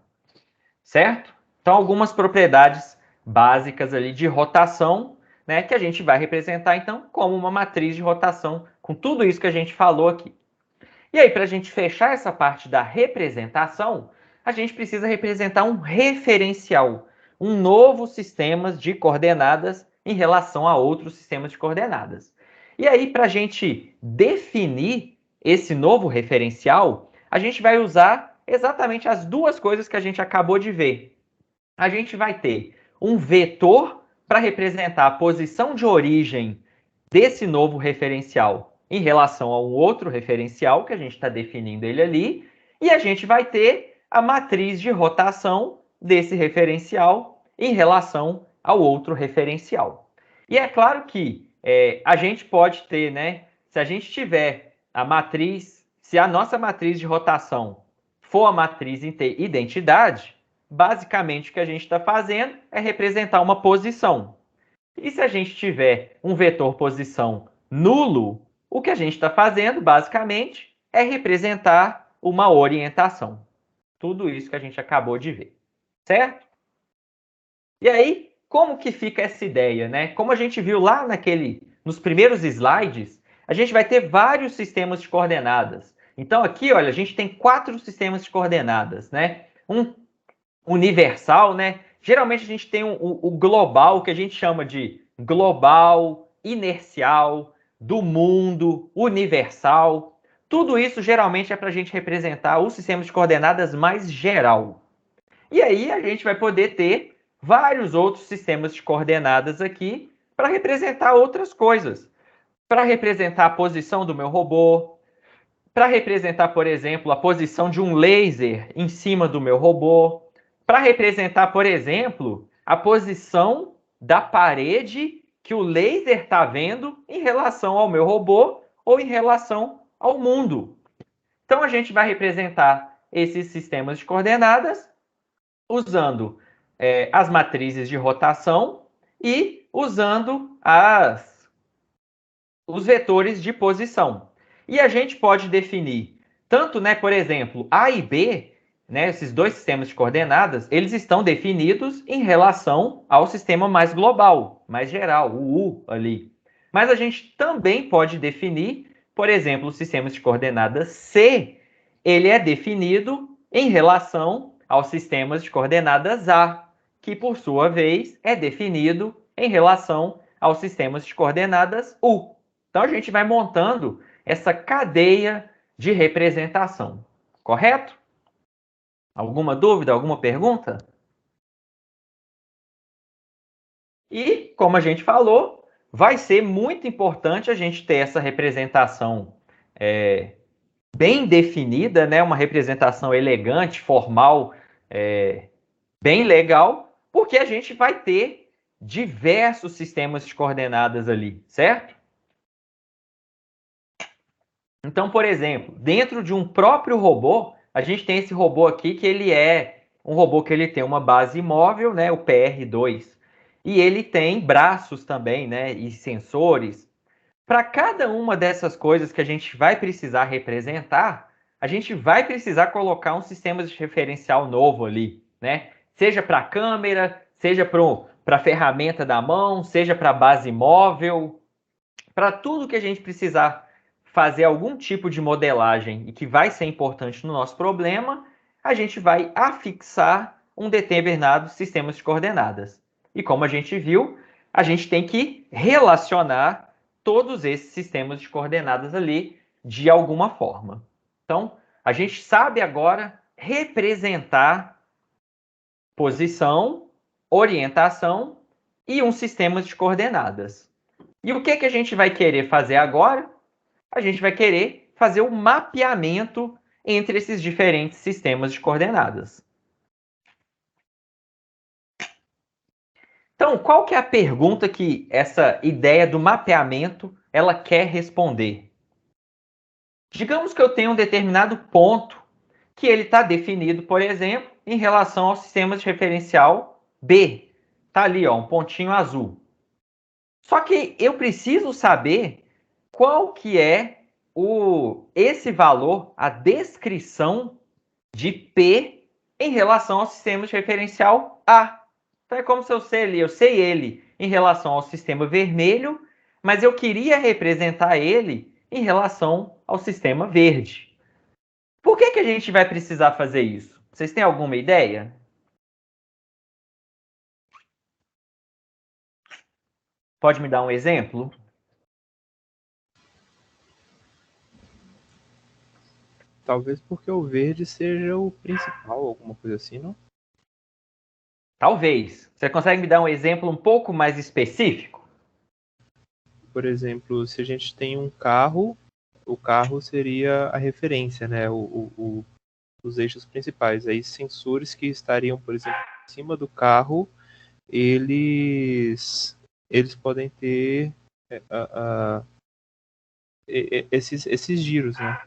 Certo? Então, algumas propriedades básicas ali de rotação, né, que a gente vai representar, então, como uma matriz de rotação, com tudo isso que a gente falou aqui. E aí, para a gente fechar essa parte da representação, a gente precisa representar um referencial, um novo sistema de coordenadas em relação a outros sistemas de coordenadas. E aí, para a gente definir esse novo referencial, a gente vai usar exatamente as duas coisas que a gente acabou de ver. A gente vai ter um vetor para representar a posição de origem desse novo referencial em relação a um outro referencial, que a gente está definindo ele ali, e a gente vai ter a matriz de rotação desse referencial em relação ao outro referencial. E é claro que a gente pode ter, né? Se a gente tiver a matriz, se a nossa matriz de rotação for a matriz identidade, basicamente o que a gente está fazendo é representar uma posição. E se a gente tiver um vetor posição nulo, o que a gente está fazendo, basicamente, é representar uma orientação. Tudo isso que a gente acabou de ver, certo? E aí, como que fica essa ideia, né? Como a gente viu lá nos primeiros slides, a gente vai ter vários sistemas de coordenadas. Então aqui, olha, a gente tem 4 sistemas de coordenadas, né? Um universal, né? Geralmente a gente tem o global, que a gente chama de global, inercial, do mundo, universal. Tudo isso geralmente é para a gente representar o sistema de coordenadas mais geral. E aí a gente vai poder ter vários outros sistemas de coordenadas aqui para representar outras coisas. Para representar a posição do meu robô, para representar, por exemplo, a posição de um laser em cima do meu robô, para representar, por exemplo, a posição da parede que o laser está vendo em relação ao meu robô ou em relação ao mundo. Então a gente vai representar esses sistemas de coordenadas usando as matrizes de rotação e usando os vetores de posição. E a gente pode definir tanto, né, por exemplo, A e B, né, esses dois sistemas de coordenadas, eles estão definidos em relação ao sistema mais global, mais geral, o U ali. Mas a gente também pode definir, por exemplo, os sistemas de coordenadas C, ele é definido em relação aos sistemas de coordenadas A, que por sua vez é definido em relação aos sistemas de coordenadas U. Então a gente vai montando essa cadeia de representação, correto? Alguma dúvida, alguma pergunta? E, como a gente falou, vai ser muito importante a gente ter essa representação bem definida, né? Uma representação elegante, formal, bem legal, porque a gente vai ter diversos sistemas de coordenadas ali, certo? Então, por exemplo, dentro de um próprio robô, a gente tem esse robô aqui que ele é um robô que ele tem uma base móvel, né, o PR2, e ele tem braços também, né, e sensores. Para cada uma dessas coisas que a gente vai precisar representar, a gente vai precisar colocar um sistema de referencial novo ali, né? Seja para a câmera, seja para a ferramenta da mão, seja para a base móvel, para tudo que a gente precisar fazer algum tipo de modelagem e que vai ser importante no nosso problema, a gente vai afixar um determinado sistema de coordenadas. E como a gente viu, a gente tem que relacionar todos esses sistemas de coordenadas ali de alguma forma. Então, a gente sabe agora representar posição, orientação e um sistema de coordenadas. E o que a gente vai querer fazer agora? A gente vai querer fazer o mapeamento entre esses diferentes sistemas de coordenadas. Então, qual que é a pergunta que essa ideia do mapeamento ela quer responder? Digamos que eu tenho um determinado ponto que ele está definido, por exemplo, em relação ao sistema de referencial B. Está ali, ó, um pontinho azul. Só que eu preciso saber qual que é esse valor, a descrição de P em relação ao sistema de referencial A. Então é como se eu sei ele em relação ao sistema vermelho, mas eu queria representar ele em relação ao sistema verde. Por que a gente vai precisar fazer isso? Vocês têm alguma ideia? Pode me dar um exemplo? Talvez porque o verde seja o principal, alguma coisa assim, não? Talvez. Você consegue me dar um exemplo um pouco mais específico? Por exemplo, se a gente tem um carro, o carro seria a referência, né? Os eixos principais. Aí sensores que estariam, por exemplo, em cima do carro, eles eles podem ter esses giros, né?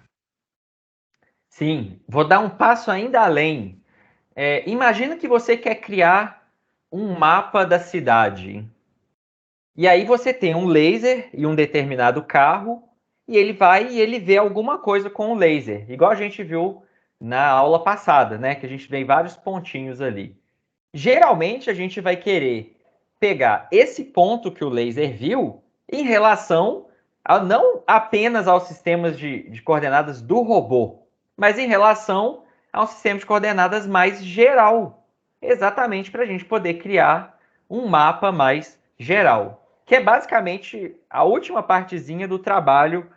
Sim, vou dar um passo ainda além. Imagina que você quer criar um mapa da cidade. E aí você tem um laser e um determinado carro, e ele vai e ele vê alguma coisa com o laser, igual a gente viu na aula passada, né? Que a gente vê vários pontinhos ali. Geralmente a gente vai querer pegar esse ponto que o laser viu em relação não apenas aos sistemas de coordenadas do robô, mas em relação ao sistema de coordenadas mais geral, exatamente para a gente poder criar um mapa mais geral, que é basicamente a última partezinha do trabalho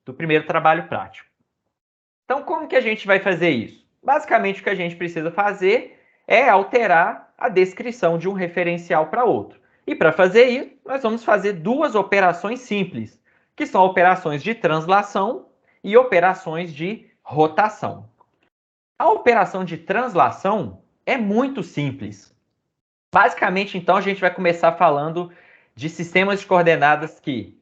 do primeiro trabalho prático. Então, como que a gente vai fazer isso? Basicamente, o que a gente precisa fazer é alterar a descrição de um referencial para outro. E para fazer isso, nós vamos fazer duas operações simples, que são operações de translação e operações de rotação. A operação de translação é muito simples. Basicamente, então, a gente vai começar falando de sistemas de coordenadas que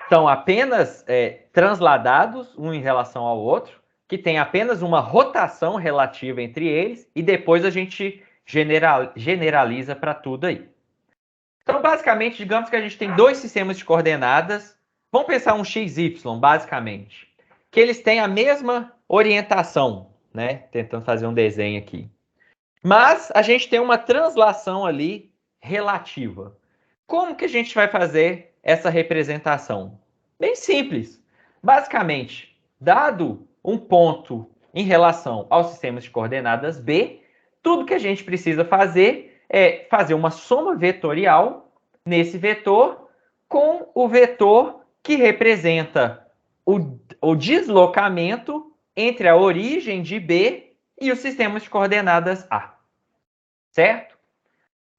estão apenas transladados um em relação ao outro, que tem apenas uma rotação relativa entre eles, e depois a gente generaliza para tudo aí. Então, basicamente, digamos que a gente tem dois sistemas de coordenadas. Vamos pensar um XY, basicamente. Que eles têm a mesma orientação, né? Tentando fazer um desenho aqui. Mas a gente tem uma translação ali relativa. Como que a gente vai fazer essa representação? Bem simples. Basicamente, dado um ponto em relação aos sistemas de coordenadas B, tudo que a gente precisa fazer é fazer uma soma vetorial nesse vetor com o vetor que representa o deslocamento entre a origem de B e os sistemas de coordenadas A. Certo?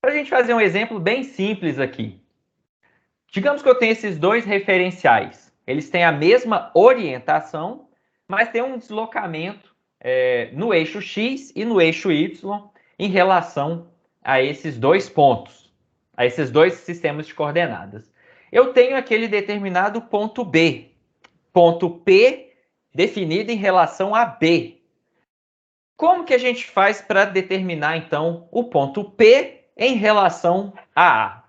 Para a gente fazer um exemplo bem simples aqui. Digamos que eu tenho esses dois referenciais. Eles têm a mesma orientação, mas tem um deslocamento no eixo X e no eixo Y em relação a esses dois pontos, a esses dois sistemas de coordenadas. Eu tenho aquele determinado ponto B, ponto P definido em relação a B. Como que a gente faz para determinar, então, o ponto P em relação a A?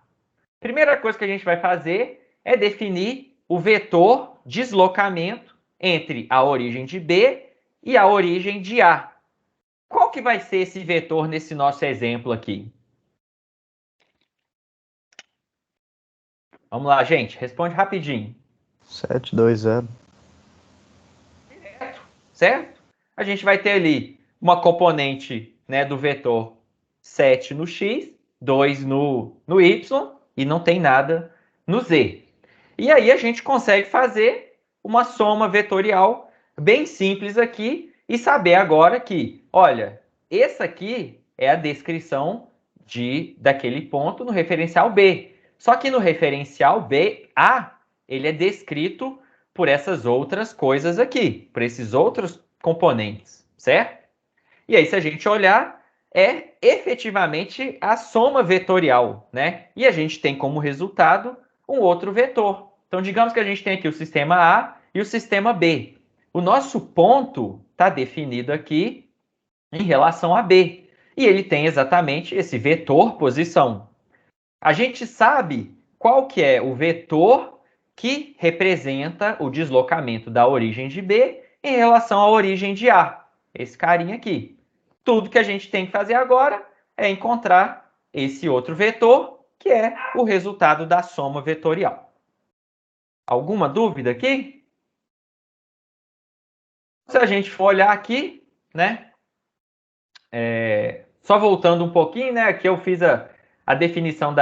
Primeira coisa que a gente vai fazer é definir o vetor deslocamento entre a origem de B e a origem de A. Qual que vai ser esse vetor nesse nosso exemplo aqui? Vamos lá, gente. Responde rapidinho. 720. Certo? A gente vai ter ali uma componente, né, do vetor 7 no X, 2 no Y e não tem nada no Z. E aí a gente consegue fazer uma soma vetorial bem simples aqui e saber agora que, olha, essa aqui é a descrição daquele ponto no referencial B. Só que no referencial B, A, ele é descrito por essas outras coisas aqui, por esses outros componentes, certo? E aí, se a gente olhar, é efetivamente a soma vetorial, né? E a gente tem como resultado um outro vetor. Então, digamos que a gente tem aqui o sistema A e o sistema B. O nosso ponto está definido aqui em relação a B. E ele tem exatamente esse vetor posição. A gente sabe qual que é o vetor que representa o deslocamento da origem de B em relação à origem de A. Esse carinha aqui. Tudo que a gente tem que fazer agora é encontrar esse outro vetor, que é o resultado da soma vetorial. Alguma dúvida aqui? Se a gente for olhar aqui, né? Só voltando um pouquinho, né? Aqui eu fiz a definição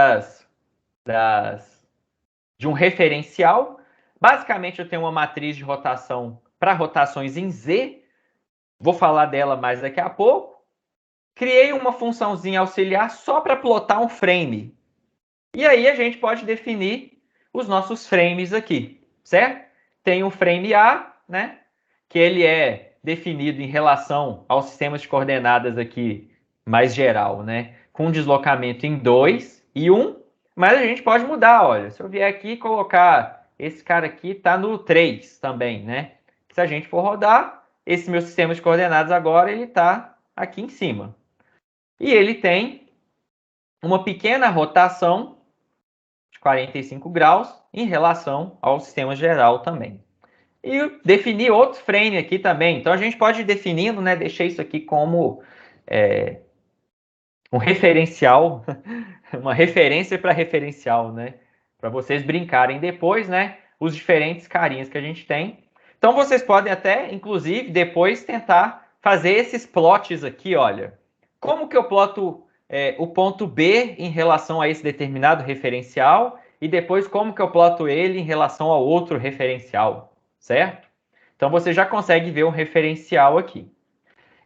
de um referencial. Basicamente, eu tenho uma matriz de rotação para rotações em Z. Vou falar dela mais daqui a pouco. Criei uma funçãozinha auxiliar só para plotar um frame. E aí a gente pode definir os nossos frames aqui, certo? Tem o frame A, né? Que ele é definido em relação aos sistemas de coordenadas aqui mais geral, né? Com deslocamento em 2 e 1. Mas a gente pode mudar, olha. Se eu vier aqui e colocar esse cara aqui, está no 3 também, né? Se a gente for rodar, esse meu sistema de coordenadas agora, ele está aqui em cima. E ele tem uma pequena rotação de 45 graus em relação ao sistema geral também. E definir outro frame aqui também. Então, a gente pode ir definindo, né? Deixei isso aqui como um referencial, uma referência para referencial, né? Para vocês brincarem depois, né? Os diferentes carinhas que a gente tem. Então, vocês podem até, inclusive, depois tentar fazer esses plots aqui, olha. Como que eu ploto o ponto B em relação a esse determinado referencial e depois como que eu ploto ele em relação ao outro referencial, certo? Então, você já consegue ver um referencial aqui.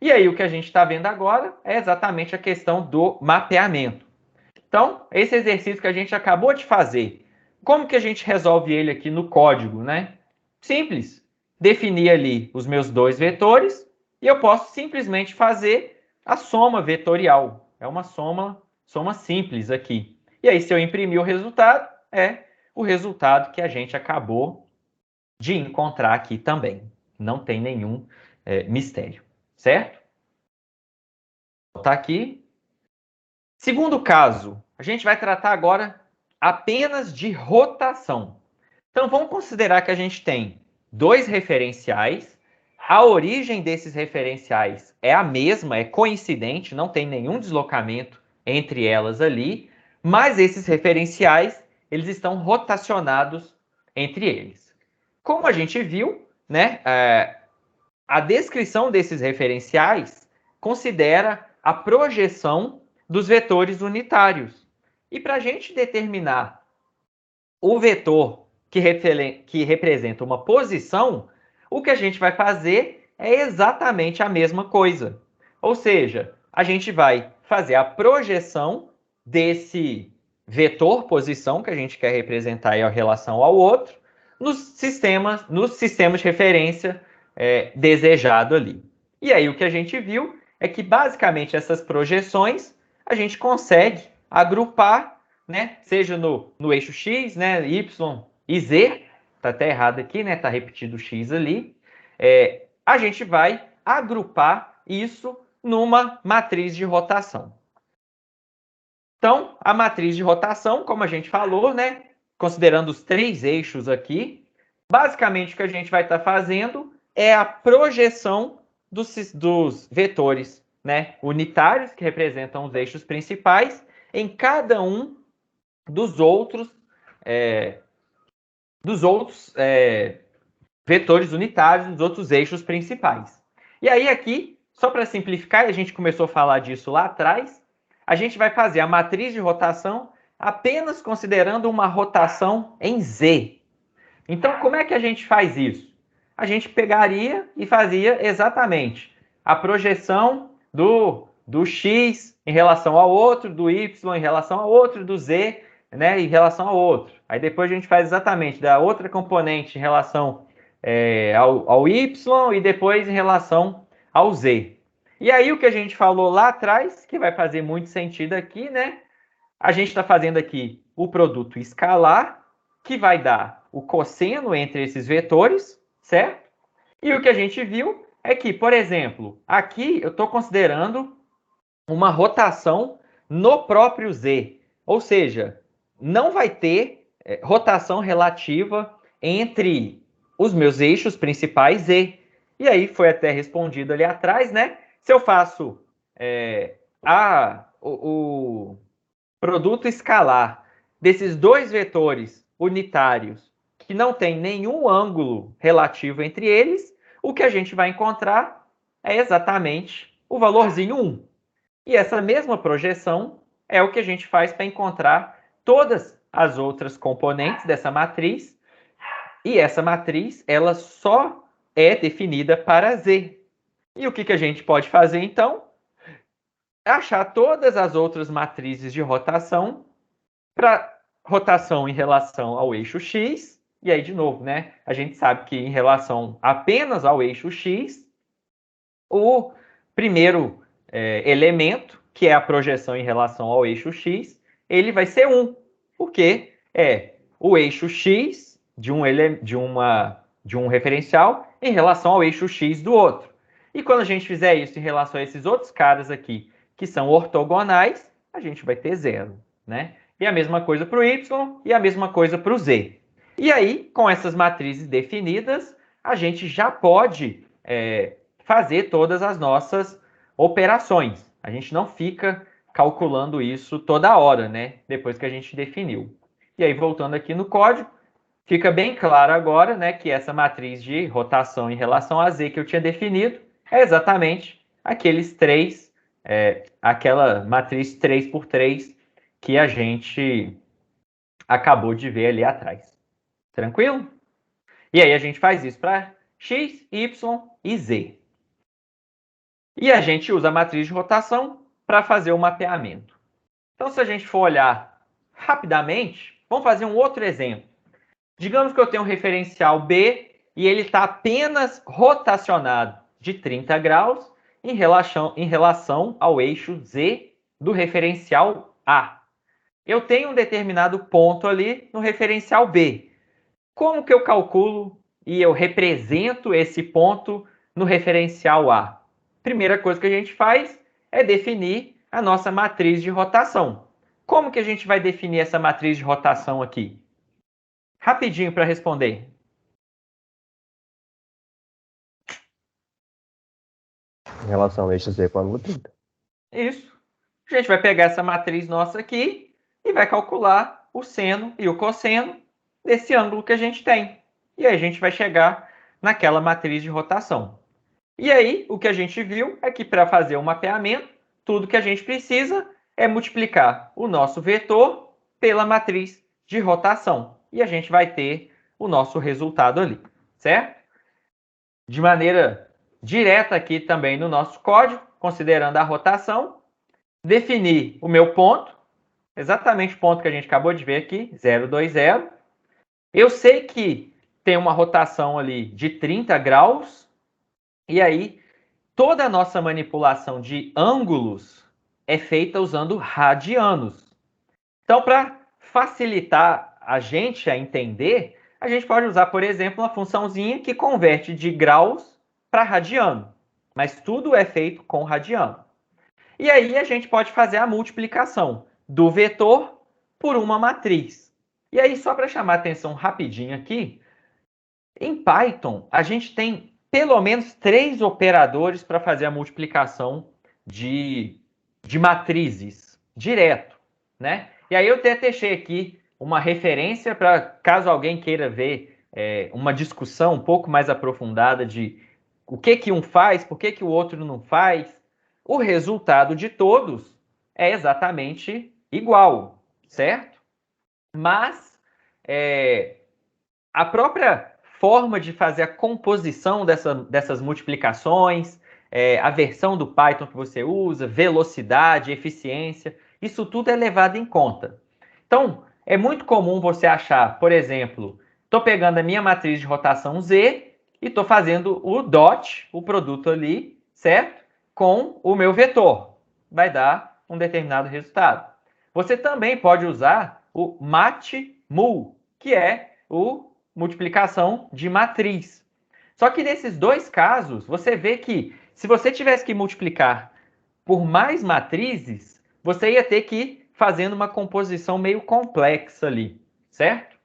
E aí, o que a gente está vendo agora é exatamente a questão do mapeamento. Então, esse exercício que a gente acabou de fazer, como que a gente resolve ele aqui no código, né? Simples. Definir ali os meus dois vetores e eu posso simplesmente fazer a soma vetorial. É uma soma simples aqui. E aí, se eu imprimir o resultado, é o resultado que a gente acabou de encontrar aqui também. Não tem nenhum mistério, certo? Vou botar aqui. Segundo caso, a gente vai tratar agora apenas de rotação. Então, vamos considerar que a gente tem dois referenciais. A origem desses referenciais é a mesma, é coincidente, não tem nenhum deslocamento entre elas ali, mas esses referenciais, eles estão rotacionados entre eles. Como a gente viu, né, a descrição desses referenciais considera a projeção dos vetores unitários. E para a gente determinar o vetor que representa uma posição, o que a gente vai fazer é exatamente a mesma coisa. Ou seja, a gente vai fazer a projeção desse vetor posição que a gente quer representar em relação ao outro nos sistemas de referência desejado ali. E aí o que a gente viu é que basicamente essas projeções a gente consegue agrupar, né, seja no eixo X, né, Y e Z, tá até errado aqui, né, tá repetido o X ali, a gente vai agrupar isso numa matriz de rotação. Então, a matriz de rotação, como a gente falou, né, considerando os três eixos aqui, basicamente o que a gente vai estar fazendo é a projeção dos vetores, né, unitários, que representam os eixos principais, em cada um dos outros vetores unitários, dos outros eixos principais. E aí aqui, só para simplificar, e a gente começou a falar disso lá atrás, a gente vai fazer a matriz de rotação apenas considerando uma rotação em Z. Então, como é que a gente faz isso? A gente pegaria e fazia exatamente a projeção do X em relação ao outro, do Y em relação ao outro, do Z, né, em relação ao outro. Aí depois a gente faz exatamente da outra componente em relação ao Y e depois em relação ao Z. E aí o que a gente falou lá atrás, que vai fazer muito sentido aqui, né? A gente está fazendo aqui o produto escalar, que vai dar o cosseno entre esses vetores, certo? E o que a gente viu é que, por exemplo, aqui eu estou considerando uma rotação no próprio Z. Ou seja, não vai ter rotação relativa entre os meus eixos principais Z. E aí foi até respondido ali atrás, né? Se eu faço o produto escalar desses dois vetores unitários que não tem nenhum ângulo relativo entre eles, o que a gente vai encontrar é exatamente o valorzinho 1. E essa mesma projeção é o que a gente faz para encontrar todas as outras componentes dessa matriz. E essa matriz, ela só é definida para Z. E o que a gente pode fazer, então? Achar todas as outras matrizes de rotação para rotação em relação ao eixo X. E aí, de novo, né? A gente sabe que em relação apenas ao eixo X, o primeiro elemento, que é a projeção em relação ao eixo X, ele vai ser 1. porque é o eixo x de um referencial em relação ao eixo x do outro. E quando a gente fizer isso em relação a esses outros caras aqui, que são ortogonais, a gente vai ter 0, né? E a mesma coisa para o y e a mesma coisa para o z. E aí, com essas matrizes definidas, a gente já pode fazer todas as nossas operações. A gente não fica calculando isso toda hora, né? Depois que a gente definiu. E aí, voltando aqui no código, fica bem claro agora, né, que essa matriz de rotação em relação a z que eu tinha definido é exatamente aquela matriz 3 por 3 que a gente acabou de ver ali atrás. Tranquilo? E aí a gente faz isso para x, y e z. E a gente usa a matriz de rotação para fazer o mapeamento. Então, se a gente for olhar rapidamente, vamos fazer um outro exemplo. Digamos que eu tenho um referencial B e ele está apenas rotacionado de 30 graus em relação ao eixo Z do referencial A. Eu tenho um determinado ponto ali no referencial B. Como que eu calculo e eu represento esse ponto no referencial A? Primeira coisa que a gente faz é definir a nossa matriz de rotação. Como que a gente vai definir essa matriz de rotação aqui? Rapidinho para responder. Em relação ao eixo Z com ângulo 30. Isso. A gente vai pegar essa matriz nossa aqui e vai calcular o seno e o cosseno desse ângulo que a gente tem. E aí a gente vai chegar naquela matriz de rotação. E aí, o que a gente viu é que para fazer o mapeamento, tudo que a gente precisa é multiplicar o nosso vetor pela matriz de rotação. E a gente vai ter o nosso resultado ali, certo? De maneira direta aqui também no nosso código, considerando a rotação, definir o meu ponto, exatamente o ponto que a gente acabou de ver aqui, 0, 2, 0. Eu sei que tem uma rotação ali de 30 graus, e aí toda a nossa manipulação de ângulos é feita usando radianos. Então, para facilitar a gente a entender, a gente pode usar, por exemplo, uma funçãozinha que converte de graus para radiano. Mas tudo é feito com radiano. E aí a gente pode fazer a multiplicação do vetor por uma matriz. E aí, só para chamar a atenção rapidinho aqui, em Python, a gente tem pelo menos 3 operadores para fazer a multiplicação de matrizes direto, né? E aí eu até deixei aqui uma referência para caso alguém queira ver uma discussão um pouco mais aprofundada de o que um faz, por que o outro não faz. O resultado de todos é exatamente igual, certo? Mas a própria forma de fazer a composição dessas multiplicações, a versão do Python que você usa, velocidade, eficiência, isso tudo é levado em conta. Então, é muito comum você achar, por exemplo, estou pegando a minha matriz de rotação Z e estou fazendo o dot, o produto ali, certo? Com o meu vetor. Vai dar um determinado resultado. Você também pode usar o matmul, que é o multiplicação de matriz. Só que nesses dois casos, você vê que se você tivesse que multiplicar por mais matrizes, você ia ter que ir fazendo uma composição meio complexa ali, certo?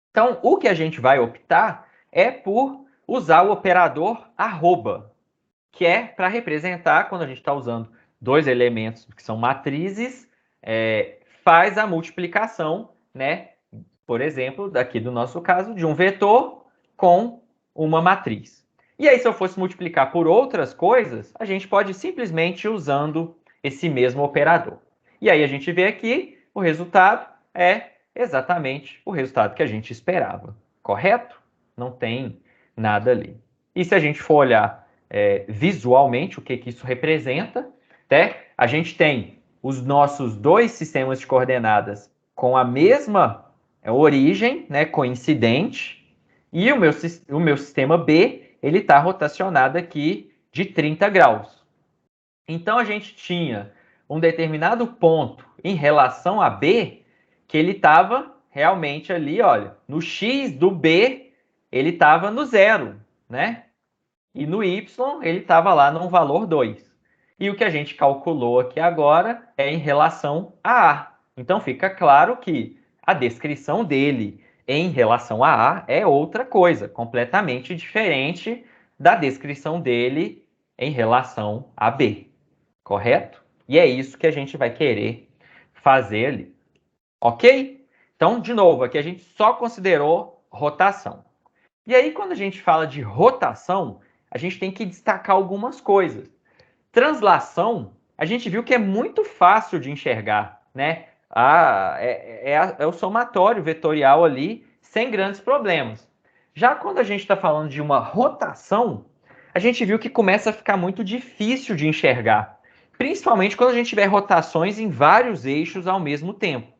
Então, o que a gente vai optar é por usar o operador arroba, que é para representar, quando a gente está usando dois elementos que são matrizes, faz a multiplicação, né? Por exemplo, daqui do nosso caso, de um vetor com uma matriz. E aí, se eu fosse multiplicar por outras coisas, a gente pode simplesmente ir usando esse mesmo operador. E aí a gente vê aqui, o resultado é exatamente o resultado que a gente esperava. Correto? Não tem nada ali. E se a gente for olhar visualmente o que isso representa, né? A gente tem os nossos dois sistemas de coordenadas com a mesma origem, né, coincidente, e o meu sistema B, ele está rotacionado aqui de 30 graus. Então, a gente tinha um determinado ponto em relação a B que ele estava realmente ali, olha, no x do B, ele estava no 0, né? E no y, ele estava lá num valor 2. E o que a gente calculou aqui agora é em relação a A. Então fica claro que a descrição dele em relação a A é outra coisa, completamente diferente da descrição dele em relação a B. Correto? E é isso que a gente vai querer fazer ali. Ok? Então, de novo, aqui a gente só considerou rotação. E aí, quando a gente fala de rotação, a gente tem que destacar algumas coisas. Translação, a gente viu que é muito fácil de enxergar, né? É o somatório vetorial ali, sem grandes problemas. Já quando a gente está falando de uma rotação, a gente viu que começa a ficar muito difícil de enxergar, principalmente quando a gente tiver rotações em vários eixos ao mesmo tempo.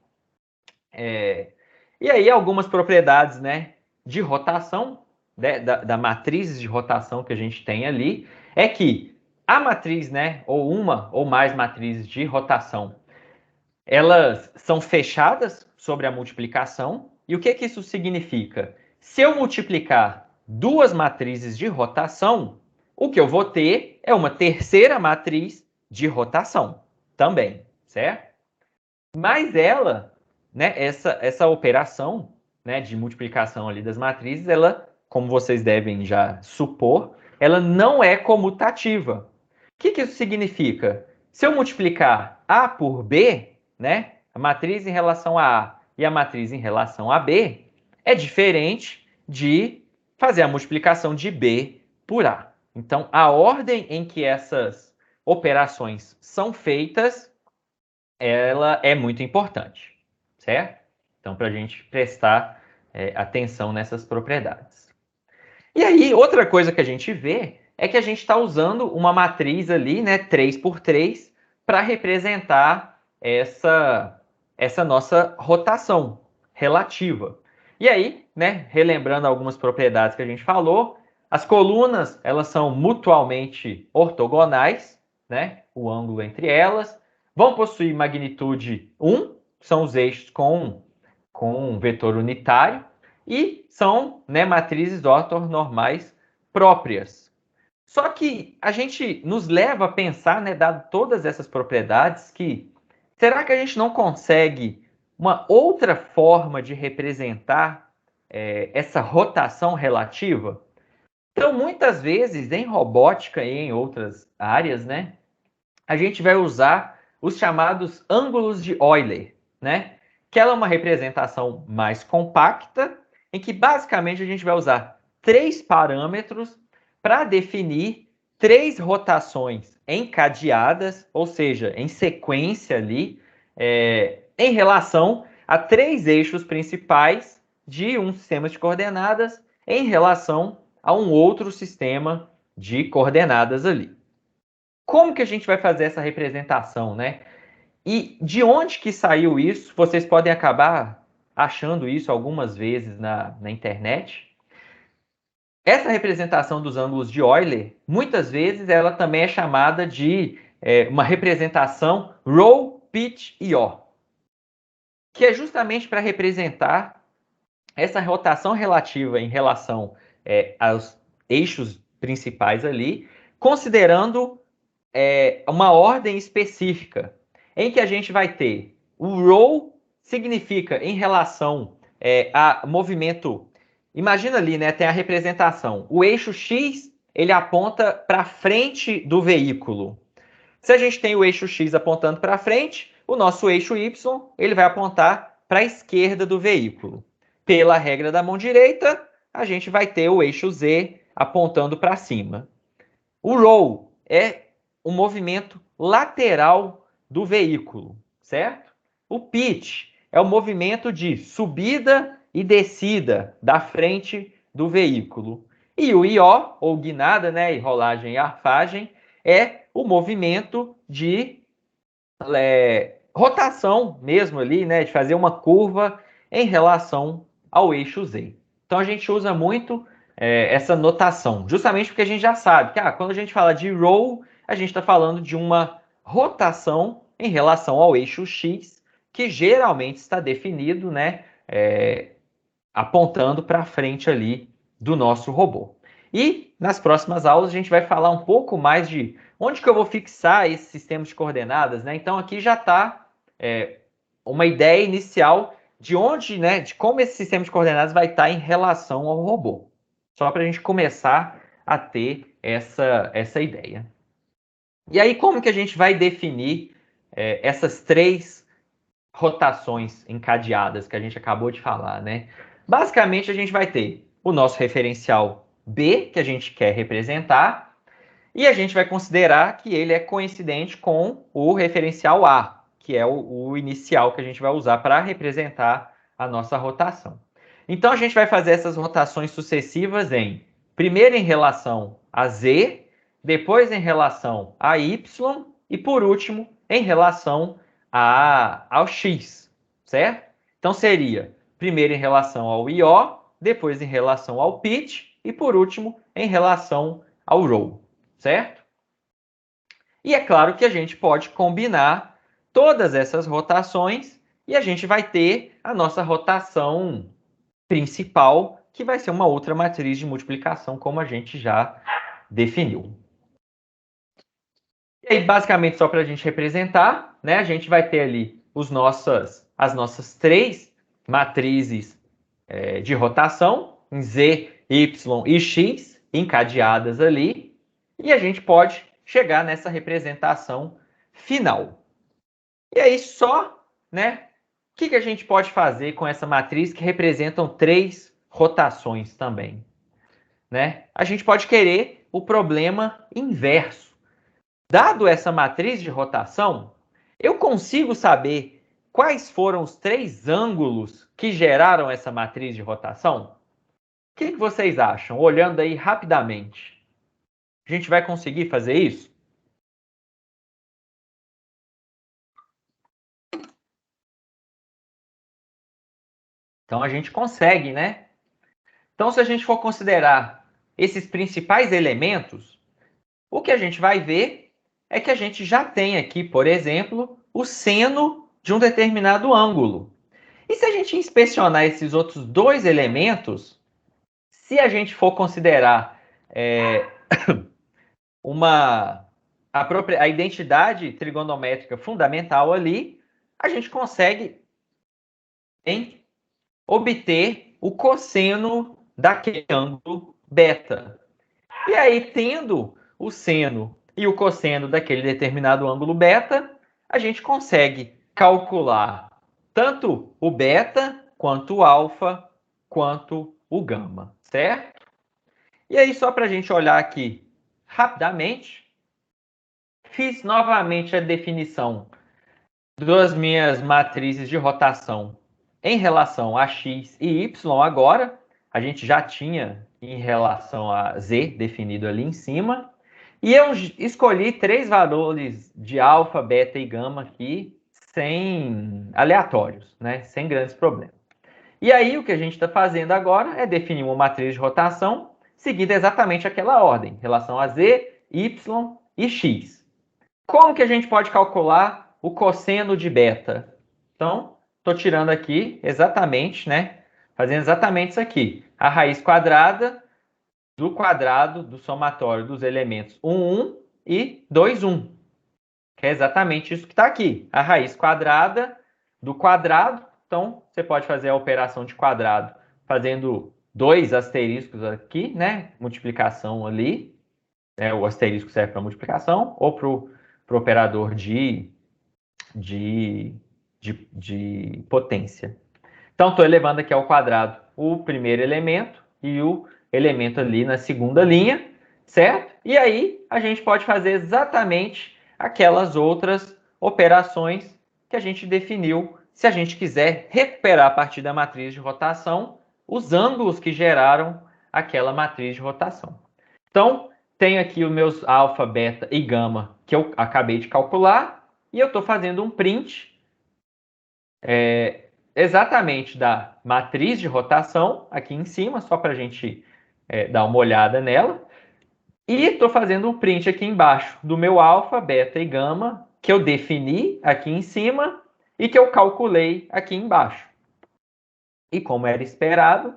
E aí, algumas propriedades, né, de rotação, né, da matriz de rotação que a gente tem ali, é que a matriz, né, ou uma ou mais matrizes de rotação, elas são fechadas sobre a multiplicação. E o que isso significa? Se eu multiplicar duas matrizes de rotação, o que eu vou ter é uma terceira matriz de rotação também, certo? Mas ela, né, essa operação, né, de multiplicação ali das matrizes, ela, como vocês devem já supor, ela não é comutativa. O que isso significa? Se eu multiplicar A por B, né, a matriz em relação a A e a matriz em relação a B, é diferente de fazer a multiplicação de B por A. Então, a ordem em que essas operações são feitas, ela é muito importante, certo? Então, para a gente prestar atenção nessas propriedades. E aí, outra coisa que a gente vê é que a gente está usando uma matriz ali, né, 3x3, para representar essa nossa rotação relativa. E aí, né, relembrando algumas propriedades que a gente falou, as colunas, elas são mutualmente ortogonais, né, o ângulo entre elas, vão possuir magnitude 1, são os eixos com um vetor unitário, e são, né, matrizes ortonormais próprias. Só que a gente nos leva a pensar, né, dado todas essas propriedades, que será que a gente não consegue uma outra forma de representar essa rotação relativa? Então, muitas vezes, em robótica e em outras áreas, né, a gente vai usar os chamados ângulos de Euler, né? Que ela é uma representação mais compacta, em que basicamente a gente vai usar 3 parâmetros para definir 3 rotações encadeadas, ou seja, em sequência ali, em relação a 3 eixos principais de um sistema de coordenadas em relação a um outro sistema de coordenadas ali. Como que a gente vai fazer essa representação, né? E de onde que saiu isso? Vocês podem acabar achando isso algumas vezes na internet. Essa representação dos ângulos de Euler, muitas vezes ela também é chamada de uma representação ρ, pitch e O, que é justamente para representar essa rotação relativa em relação aos eixos principais ali, considerando uma ordem específica, em que a gente vai ter o ρ significa em relação a movimento. Imagina ali, né? Tem a representação. O eixo X, ele aponta para frente do veículo. Se a gente tem o eixo X apontando para frente, o nosso eixo Y, ele vai apontar para a esquerda do veículo. Pela regra da mão direita, a gente vai ter o eixo Z apontando para cima. O ρ é o movimento lateral do veículo, certo? O pitch é o movimento de subida e descida da frente do veículo. E o IO, ou guinada, né, e rolagem e arfagem, é o movimento de rotação mesmo ali, né, de fazer uma curva em relação ao eixo Z. Então a gente usa muito essa notação, justamente porque a gente já sabe que quando a gente fala de ρ, a gente está falando de uma rotação em relação ao eixo X, que geralmente está definido, né, apontando para frente ali do nosso robô. E nas próximas aulas a gente vai falar um pouco mais de onde que eu vou fixar esse sistema de coordenadas, né? Então aqui já está uma ideia inicial de onde, né, de como esse sistema de coordenadas vai estar em relação ao robô. Só para a gente começar a ter essa ideia. E aí, como que a gente vai definir essas 3 rotações encadeadas que a gente acabou de falar, né? Basicamente, a gente vai ter o nosso referencial B, que a gente quer representar, e a gente vai considerar que ele é coincidente com o referencial A, que é o inicial que a gente vai usar para representar a nossa rotação. Então, a gente vai fazer essas rotações sucessivas primeiro em relação a Z, depois em relação a Y e, por último, em relação ao X, certo? Então, seria primeiro em relação ao IO, depois em relação ao pitch e, por último, em relação ao roll, certo? E é claro que a gente pode combinar todas essas rotações e a gente vai ter a nossa rotação principal, que vai ser uma outra matriz de multiplicação, como a gente já definiu. E aí, basicamente, só para a gente representar, né, a gente vai ter ali as nossas 3 matrizes de rotação, em Z, Y e X, encadeadas ali, e a gente pode chegar nessa representação final. E aí, só, né, o que a gente pode fazer com essa matriz que representam 3 rotações também? Né? A gente pode querer o problema inverso. Dado essa matriz de rotação, eu consigo saber quais foram os 3 ângulos que geraram essa matriz de rotação? O que vocês acham? Olhando aí rapidamente. A gente vai conseguir fazer isso? Então, a gente consegue, né? Então, se a gente for considerar esses principais elementos, o que a gente vai ver é que a gente já tem aqui, por exemplo, o seno de um determinado ângulo. E se a gente inspecionar esses outros 2 elementos, se a gente for considerar a identidade trigonométrica fundamental ali, a gente consegue obter o cosseno daquele ângulo beta. E aí, tendo o seno e o cosseno daquele determinado ângulo beta, a gente consegue calcular tanto o beta, quanto o alfa, quanto o gama, certo? E aí, só para a gente olhar aqui rapidamente, fiz novamente a definição das minhas matrizes de rotação em relação a x e y agora. A gente já tinha em relação a z definido ali em cima. E eu escolhi 3 valores de alfa, beta e gama aqui, sem aleatórios, né? Sem grandes problemas. E aí o que a gente está fazendo agora é definir uma matriz de rotação seguindo exatamente aquela ordem, em relação a z, y e x. Como que a gente pode calcular o cosseno de beta? Então, estou tirando aqui exatamente, né? Fazendo exatamente isso aqui. A raiz quadrada do somatório dos elementos 1, 1 e 2, 1. Que é exatamente isso que está aqui. A raiz quadrada do quadrado. Então, você pode fazer a operação de quadrado fazendo 2 asteriscos aqui, né? Multiplicação ali. O asterisco serve para multiplicação ou para o operador de potência. Então, estou elevando aqui ao quadrado o primeiro elemento e o elemento ali na segunda linha, certo? E aí, a gente pode fazer exatamente aquelas outras operações que a gente definiu, se a gente quiser recuperar a partir da matriz de rotação os ângulos que geraram aquela matriz de rotação. Então, tenho aqui os meus alfa, beta e gama que eu acabei de calcular e eu estou fazendo um print exatamente da matriz de rotação aqui em cima, só para a gente dar uma olhada nela. E estou fazendo um print aqui embaixo do meu alfa, beta e gama que eu defini aqui em cima e que eu calculei aqui embaixo. E como era esperado,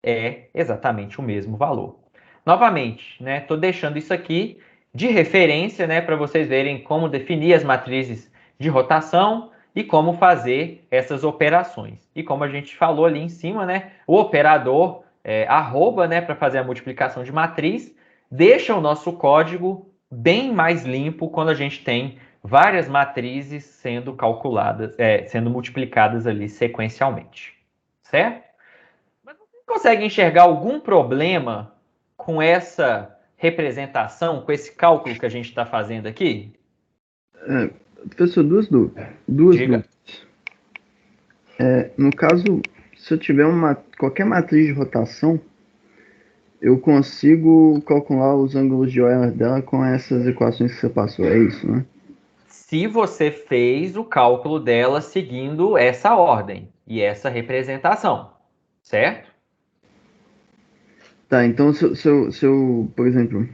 é exatamente o mesmo valor. Novamente, né, estou deixando isso aqui de referência, né, para vocês verem como definir as matrizes de rotação e como fazer essas operações. E como a gente falou ali em cima, né, o operador arroba, né, para fazer a multiplicação de matriz, deixa o nosso código bem mais limpo quando a gente tem várias matrizes sendo calculadas, sendo multiplicadas ali sequencialmente, certo? Mas você consegue enxergar algum problema com essa representação, com esse cálculo que a gente está fazendo aqui? Professor, duas Diga. dúvidas. No caso, se eu tiver qualquer matriz de rotação, eu consigo calcular os ângulos de Euler dela com essas equações que você passou, é isso, né? Se você fez o cálculo dela seguindo essa ordem e essa representação, certo? Tá, então se eu, por exemplo,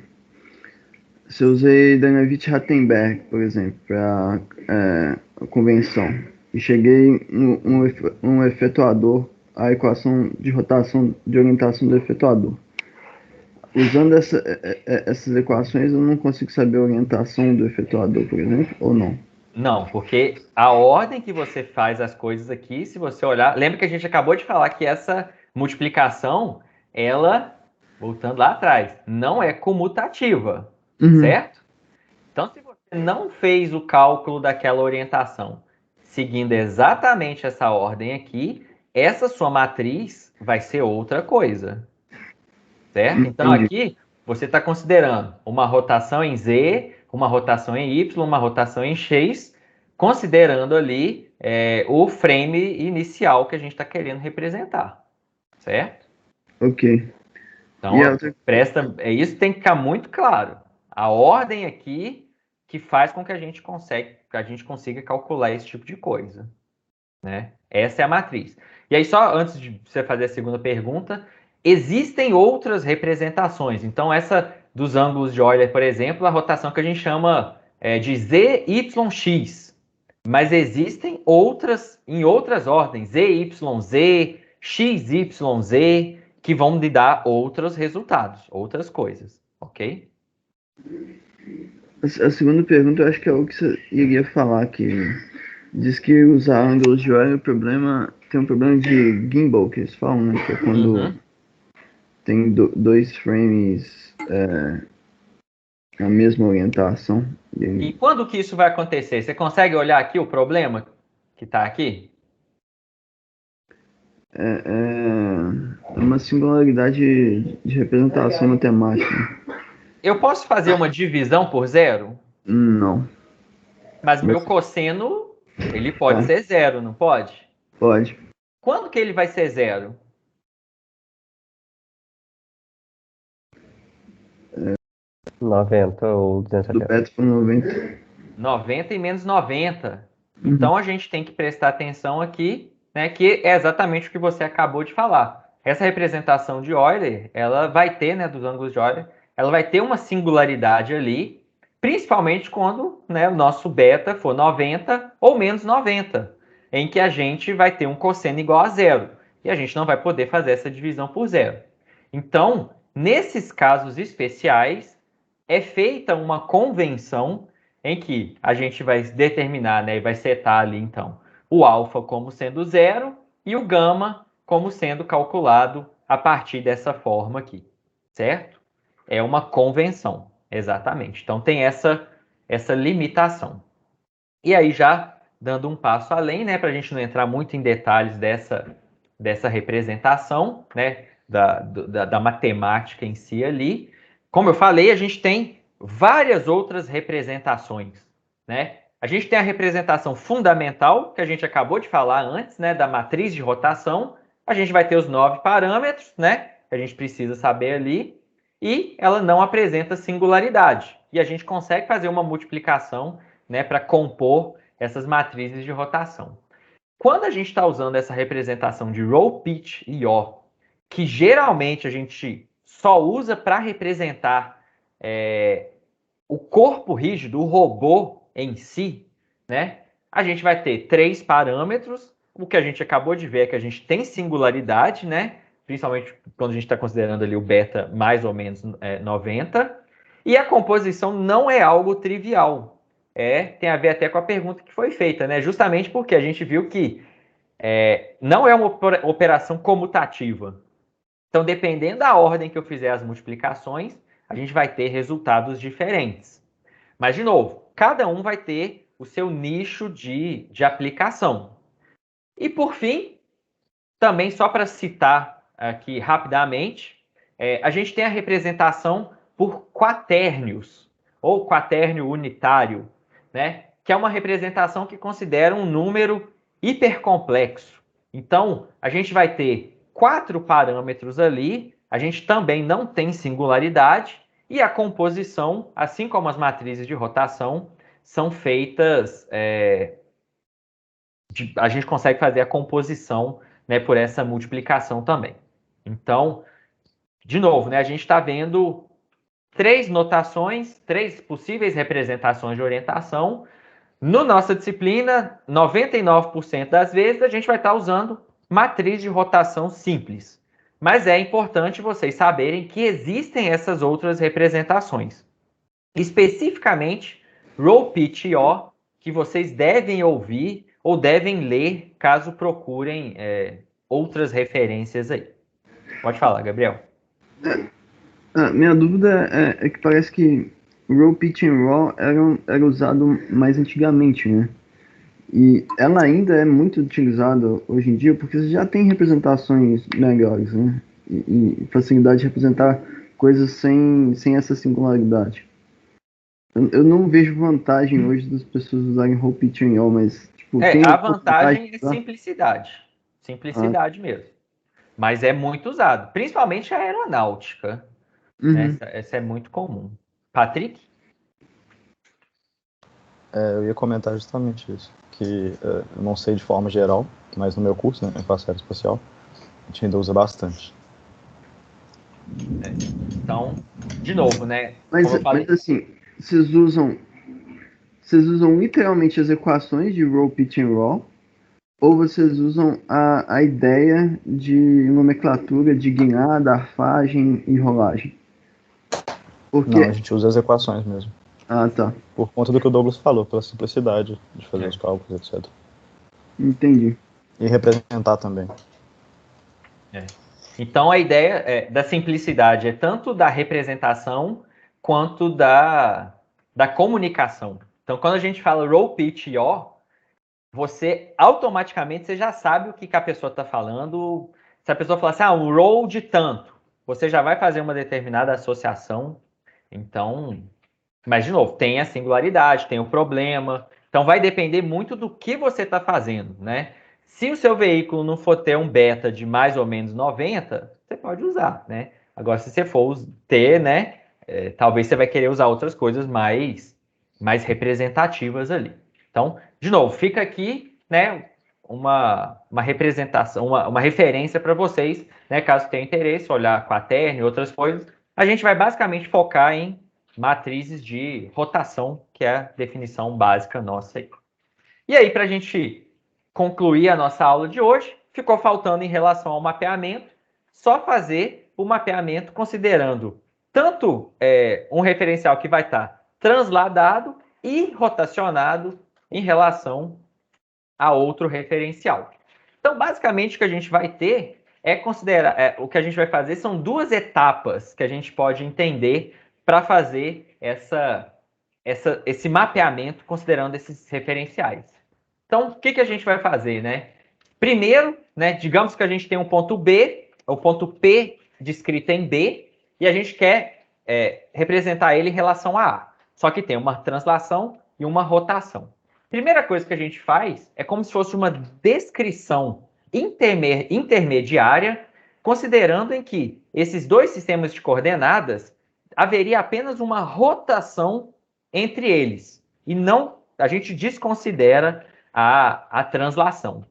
se eu usei Danavitt-Rattenberg, por exemplo, para a convenção, e cheguei no efetuador, a equação de rotação de orientação do efetuador. Usando essas equações, eu não consigo saber a orientação do efetuador, por exemplo, ou não? Não, porque a ordem que você faz as coisas aqui, se você olhar, lembra que a gente acabou de falar que essa multiplicação, ela, voltando lá atrás, não é comutativa, certo? Então, se você não fez o cálculo daquela orientação seguindo exatamente essa ordem aqui, essa sua matriz vai ser outra coisa, certo? Então, aqui você está considerando uma rotação em Z, uma rotação em Y, uma rotação em X, considerando ali o frame inicial que a gente está querendo representar, certo? Ok. Então, isso tem que ficar muito claro. A ordem aqui que faz com que a gente consiga calcular esse tipo de coisa, né? Essa é a matriz. E aí, só antes de você fazer a segunda pergunta, existem outras representações. Então, essa dos ângulos de Euler, por exemplo, a rotação que a gente chama de ZYX. Mas existem outras em outras ordens, ZYZ, XYZ, que vão lhe dar outros resultados, outras coisas, ok? A segunda pergunta, eu acho que é o que você iria falar, que diz que usar ângulos de Euler tem um problema de gimbal, que eles falam, né? Que é quando tem dois frames na mesma orientação. E quando que isso vai acontecer? Você consegue olhar aqui o problema que está aqui? É uma singularidade de representação matemática. Eu posso fazer uma divisão por zero? Não. Mas meu cosseno, ele pode ser zero, não pode? Pode. Quando que ele vai ser zero? 90 ou 270. Do beta para 90. 90 e menos 90. Então a gente tem que prestar atenção aqui, né, que é exatamente o que você acabou de falar. Essa representação de Euler, ela vai ter, né, dos ângulos de Euler, ela vai ter uma singularidade ali, principalmente quando, né, o nosso beta for 90 ou menos 90, em que a gente vai ter um cosseno igual a zero. E a gente não vai poder fazer essa divisão por zero. Então, nesses casos especiais, é feita uma convenção em que a gente vai determinar, né, e vai setar ali, então, o alfa como sendo zero e o gama como sendo calculado a partir dessa forma aqui, certo? É uma convenção, exatamente. Então, tem essa limitação. E aí, já dando um passo além, né, para a gente não entrar muito em detalhes dessa representação, né, da matemática em si ali, como eu falei, a gente tem várias outras representações, né? A gente tem a representação fundamental, que a gente acabou de falar antes, né, da matriz de rotação. A gente vai ter os 9 parâmetros, né, que a gente precisa saber ali, e ela não apresenta singularidade. E a gente consegue fazer uma multiplicação, né, para compor essas matrizes de rotação. Quando a gente está usando essa representação de row, pitch e yaw, que geralmente a gente só usa para representar o corpo rígido, o robô em si, né? a gente vai ter 3 parâmetros. O que a gente acabou de ver é que a gente tem singularidade, né? Principalmente quando a gente está considerando ali o beta mais ou menos 90. E a composição não é algo trivial. Tem a ver até com a pergunta que foi feita, né? Justamente porque a gente viu que não é uma operação comutativa. Então, dependendo da ordem que eu fizer as multiplicações, a gente vai ter resultados diferentes. Mas, de novo, cada um vai ter o seu nicho de aplicação. E, por fim, também só para citar aqui rapidamente, a gente tem a representação por quatérnios, ou quatérnio unitário, né? Que é uma representação que considera um número hipercomplexo. Então, a gente vai ter 4 parâmetros ali, a gente também não tem singularidade, e a composição, assim como as matrizes de rotação, são feitas... a gente consegue fazer a composição, né, por essa multiplicação também. Então, de novo, né, a gente está vendo 3 notações, 3 possíveis representações de orientação. Na nossa disciplina, 99% das vezes, a gente vai estar usando matriz de rotação simples. Mas é importante vocês saberem que existem essas outras representações. Especificamente, Row, Pitch e O, que vocês devem ouvir ou devem ler caso procurem outras referências aí. Pode falar, Gabriel. Minha dúvida é que parece que Row, Pitch e Raw era usado mais antigamente, né? E ela ainda é muito utilizada hoje em dia porque você já tem representações melhores, né? E facilidade de representar coisas sem essa singularidade. Eu não vejo vantagem hoje das pessoas usarem Row, Pitch e Raw, mas tipo, tem a vantagem é tá? simplicidade. Simplicidade mesmo. Mas é muito usado, principalmente a aeronáutica. Né? Essa é muito comum. Patrick? Eu ia comentar justamente isso, que eu não sei de forma geral, mas no meu curso, né, eu faço área espacial, a gente ainda usa bastante. Então, de novo, né? Mas assim, vocês usam literalmente as equações de Row, Pitch e Raw, ou vocês usam a ideia de nomenclatura de guinada, arfagem e rolagem? Não, a gente usa as equações mesmo. Ah, tá. Por conta do que o Douglas falou, pela simplicidade de fazer os cálculos, etc. Entendi. E representar também. Então, a ideia da simplicidade é tanto da representação quanto da comunicação. Então, quando a gente fala row, pitch e O, você automaticamente já sabe o que a pessoa está falando. Se a pessoa falar assim, um row de tanto, você já vai fazer uma determinada associação. Então, mas de novo, tem a singularidade, tem o problema. Então, vai depender muito do que você está fazendo, né? Se o seu veículo não for ter um beta de mais ou menos 90, você pode usar, né? Agora, se você for ter, né? Talvez você vai querer usar outras coisas mais representativas ali. Então, de novo, fica aqui, né? Uma representação, uma referência para vocês, né? Caso tenha interesse, olhar quaterno e outras coisas. A gente vai basicamente focar em matrizes de rotação, que é a definição básica nossa aí. E aí, para a gente concluir a nossa aula de hoje, ficou faltando em relação ao mapeamento, só fazer o mapeamento considerando tanto um referencial que vai estar transladado e rotacionado em relação a outro referencial. Então, basicamente, o que a gente vai ter é considerar... o que a gente vai fazer são 2 etapas que a gente pode entender para fazer esse mapeamento considerando esses referenciais. Então, o que a gente vai fazer, né? Primeiro, né, digamos que a gente tem um ponto B, o ponto P descrito em B, e a gente quer representar ele em relação a A. Só que tem uma translação e uma rotação. Primeira coisa que a gente faz é como se fosse uma descrição intermediária, considerando em que esses 2 sistemas de coordenadas haveria apenas uma rotação entre eles. E não, a gente desconsidera a translação.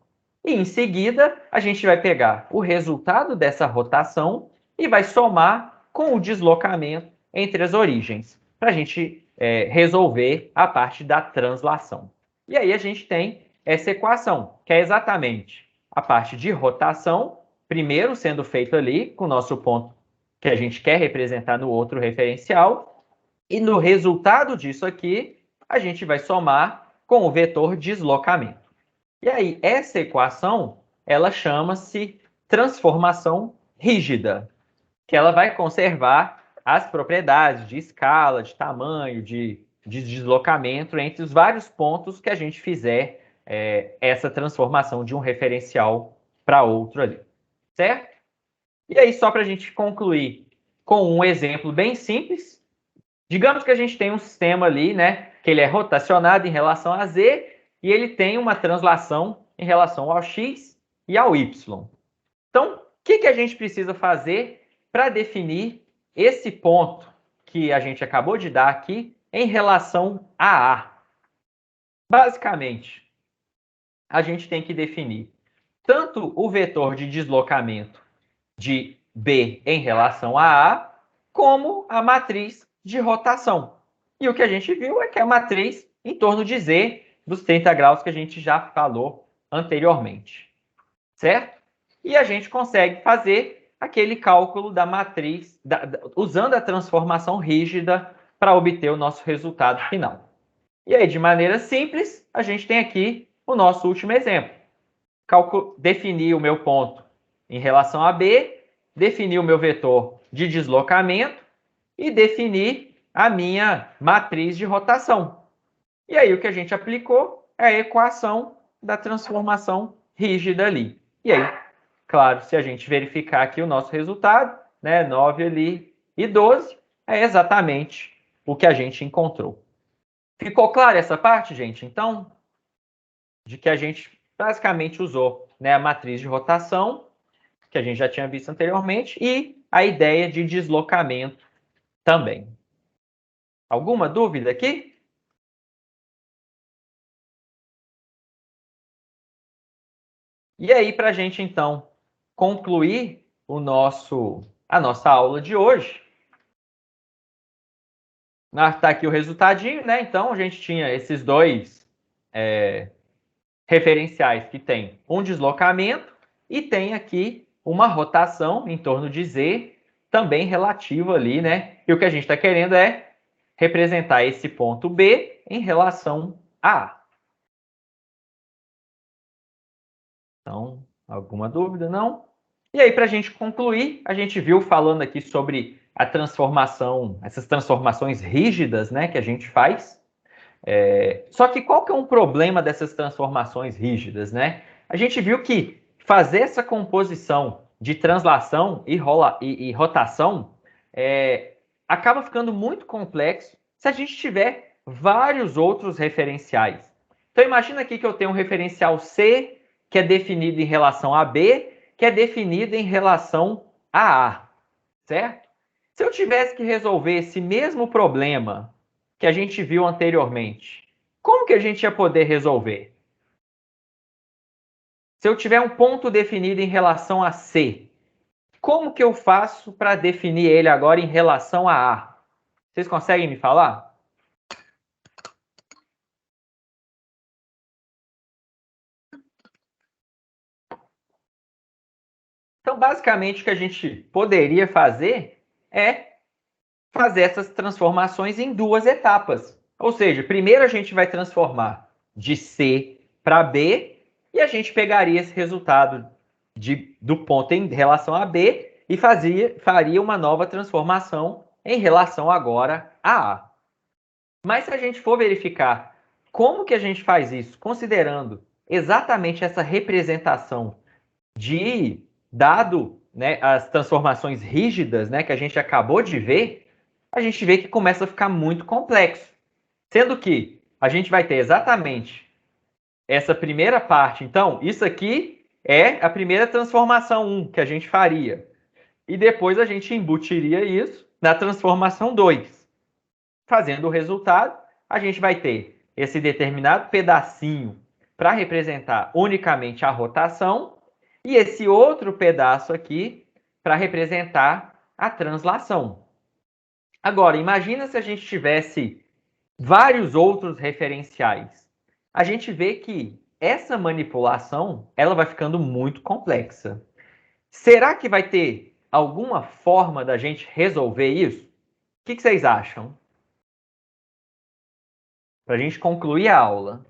E em seguida, a gente vai pegar o resultado dessa rotação e vai somar com o deslocamento entre as origens, para a gente resolver a parte da translação. E aí a gente tem essa equação, que é exatamente a parte de rotação, primeiro sendo feito ali com o nosso ponto que a gente quer representar no outro referencial, e no resultado disso aqui, a gente vai somar com o vetor deslocamento. E aí, essa equação, ela chama-se transformação rígida, que ela vai conservar as propriedades de escala, de tamanho, de deslocamento entre os vários pontos que a gente fizer essa transformação de um referencial para outro ali, certo? E aí, só para a gente concluir com um exemplo bem simples, digamos que a gente tem um sistema ali, né, que ele é rotacionado em relação a z e ele tem uma translação em relação ao x e ao y. Então, o que a gente precisa fazer para definir esse ponto que a gente acabou de dar aqui em relação a A? Basicamente, a gente tem que definir tanto o vetor de deslocamento de B em relação a A, como a matriz de rotação. E o que a gente viu é que a matriz em torno de Z, dos 30 graus que a gente já falou anteriormente. Certo? E a gente consegue fazer aquele cálculo da matriz, usando a transformação rígida para obter o nosso resultado final. E aí, de maneira simples, a gente tem aqui o nosso último exemplo. Definir o meu ponto em relação a B, definir o meu vetor de deslocamento e definir a minha matriz de rotação. E aí o que a gente aplicou é a equação da transformação rígida ali. E aí, claro, se a gente verificar aqui o nosso resultado, né, 9 ali e 12, é exatamente o que a gente encontrou. Ficou clara essa parte, gente? Então, de que a gente basicamente usou, né, a matriz de rotação, que a gente já tinha visto anteriormente, e a ideia de deslocamento também. Alguma dúvida aqui? E aí, para a gente, então, concluir a nossa aula de hoje, está aqui o resultadinho, né? Então, a gente tinha esses dois referenciais que tem um deslocamento e tem aqui uma rotação em torno de Z, também relativa ali, né? E o que a gente está querendo é representar esse ponto B em relação a A. Então, alguma dúvida? Não? E aí, para a gente concluir, a gente viu falando aqui sobre a transformação, essas transformações rígidas, né, que a gente faz. Só que qual que é um problema dessas transformações rígidas, né? A gente viu que fazer essa composição de translação e rotação acaba ficando muito complexo se a gente tiver vários outros referenciais. Então, imagina aqui que eu tenho um referencial C, que é definido em relação a B, que é definido em relação a A, certo? Se eu tivesse que resolver esse mesmo problema que a gente viu anteriormente, como que a gente ia poder resolver? Se eu tiver um ponto definido em relação a C, como que eu faço para definir ele agora em relação a A? Vocês conseguem me falar? Então, basicamente, o que a gente poderia fazer é fazer essas transformações em duas etapas. Ou seja, primeiro a gente vai transformar de C para B e a gente pegaria esse resultado do ponto em relação a B e faria uma nova transformação em relação agora a A. Mas se a gente for verificar como que a gente faz isso, considerando exatamente essa representação de dado, né, as transformações rígidas, né, que a gente acabou de ver, a gente vê que começa a ficar muito complexo. Sendo que a gente vai ter exatamente essa primeira parte. Então, isso aqui é a primeira transformação 1 que a gente faria. E depois a gente embutiria isso na transformação 2. Fazendo o resultado, a gente vai ter esse determinado pedacinho para representar unicamente a rotação e esse outro pedaço aqui para representar a translação. Agora, imagina se a gente tivesse vários outros referenciais. a gente vê que essa manipulação ela vai ficando muito complexa. Será que vai ter alguma forma da gente resolver isso? O que vocês acham? Para a gente concluir a aula.